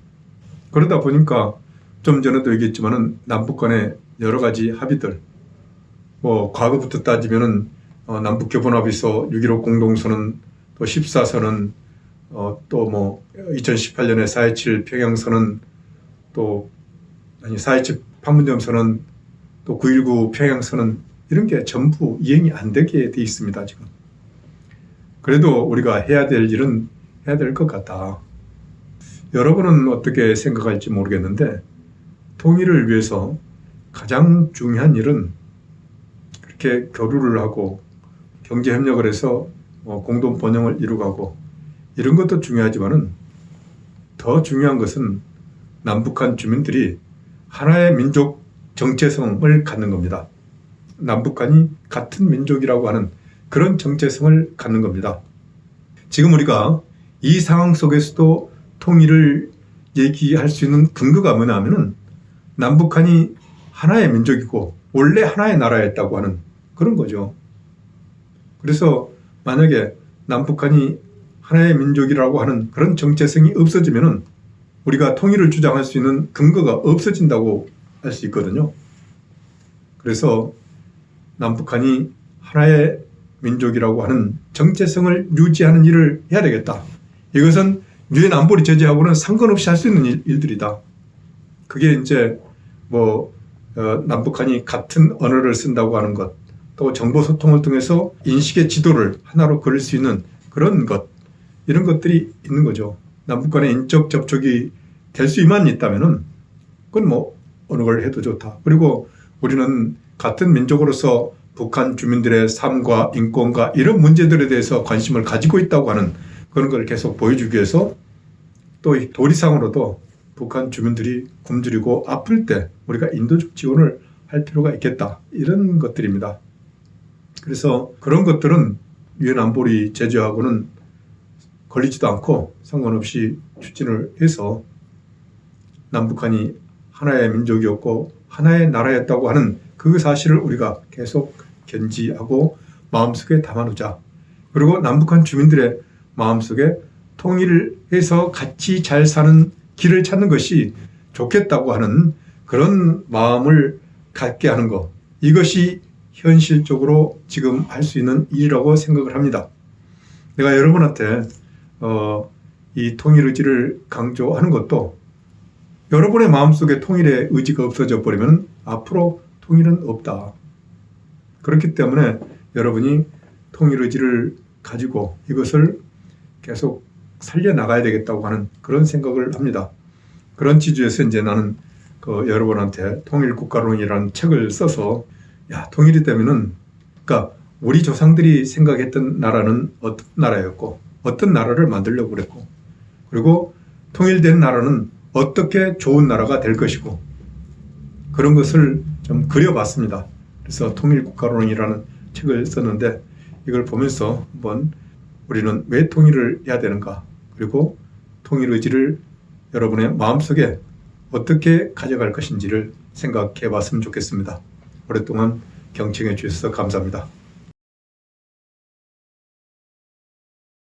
그러다 보니까 좀 전에도 얘기했지만은 남북 간의 여러 가지 합의들, 뭐 과거부터 따지면은 남북 교본합의서 6.15 공동선언, 또 14선언, 또 뭐 2018년에 4.27 평양선언, 또 4.27 판문점 선언, 또 9.19 평양선언 이런 게 전부 이행이 안 되게 돼 있습니다. 지금. 그래도 우리가 해야 될 일은 해야 될 것 같다. 여러분은 어떻게 생각할지 모르겠는데 통일을 위해서 가장 중요한 일은 그렇게 교류를 하고 경제협력을 해서 공동 번영을 이루가고 이런 것도 중요하지만은 더 중요한 것은 남북한 주민들이 하나의 민족 정체성을 갖는 겁니다. 남북한이 같은 민족이라고 하는 그런 정체성을 갖는 겁니다. 지금 우리가 이 상황 속에서도 통일을 얘기할 수 있는 근거가 뭐냐 하면은 남북한이 하나의 민족이고 원래 하나의 나라였다고 하는 그런 거죠. 그래서 만약에 남북한이 하나의 민족이라고 하는 그런 정체성이 없어지면은 우리가 통일을 주장할 수 있는 근거가 없어진다고 할 수 있거든요. 그래서 남북한이 하나의 민족이라고 하는 정체성을 유지하는 일을 해야 되겠다. 이것은 유엔 안보리 제재하고는 상관없이 할 수 있는 일들이다. 그게 이제 뭐 남북한이 같은 언어를 쓴다고 하는 것, 또 정보 소통을 통해서 인식의 지도를 하나로 그릴 수 있는 그런 것, 이런 것들이 있는 거죠. 남북 간의 인적 접촉이 될 수만 있다면은 그건 뭐 어느 걸 해도 좋다. 그리고 우리는 같은 민족으로서 북한 주민들의 삶과 인권과 이런 문제들에 대해서 관심을 가지고 있다고 하는 그런 걸 계속 보여주기 위해서 또 도리상으로도 북한 주민들이 굶주리고 아플 때 우리가 인도적 지원을 할 필요가 있겠다. 이런 것들입니다. 그래서 그런 것들은 유엔 안보리 제재하고는 걸리지도 않고 상관없이 추진을 해서 남북한이 하나의 민족이었고 하나의 나라였다고 하는 그 사실을 우리가 계속 견지하고 마음속에 담아두자. 그리고 남북한 주민들의 마음속에 통일을 해서 같이 잘 사는 길을 찾는 것이 좋겠다고 하는 그런 마음을 갖게 하는 것. 이것이 현실적으로 지금 할 수 있는 일이라고 생각을 합니다. 내가 여러분한테 이 통일 의지를 강조하는 것도 여러분의 마음속에 통일의 의지가 없어져 버리면 앞으로 통일은 없다. 그렇기 때문에 여러분이 통일 의지를 가지고 이것을 계속 살려나가야 되겠다고 하는 그런 생각을 합니다. 그런 취지에서 이제 나는 여러분한테 통일국가론이라는 책을 써서 통일이 되면은 그러니까 우리 조상들이 생각했던 나라는 어떤 나라였고 어떤 나라를 만들려고 그랬고 그리고 통일된 나라는 어떻게 좋은 나라가 될 것이고 그런 것을 좀 그려봤습니다. 그래서 통일국가론이라는 책을 썼는데 이걸 보면서 한번 우리는 왜 통일을 해야 되는가 그리고 통일 의지를 여러분의 마음속에 어떻게 가져갈 것인지를 생각해 봤으면 좋겠습니다. 오랫동안 경청해 주셔서 감사합니다.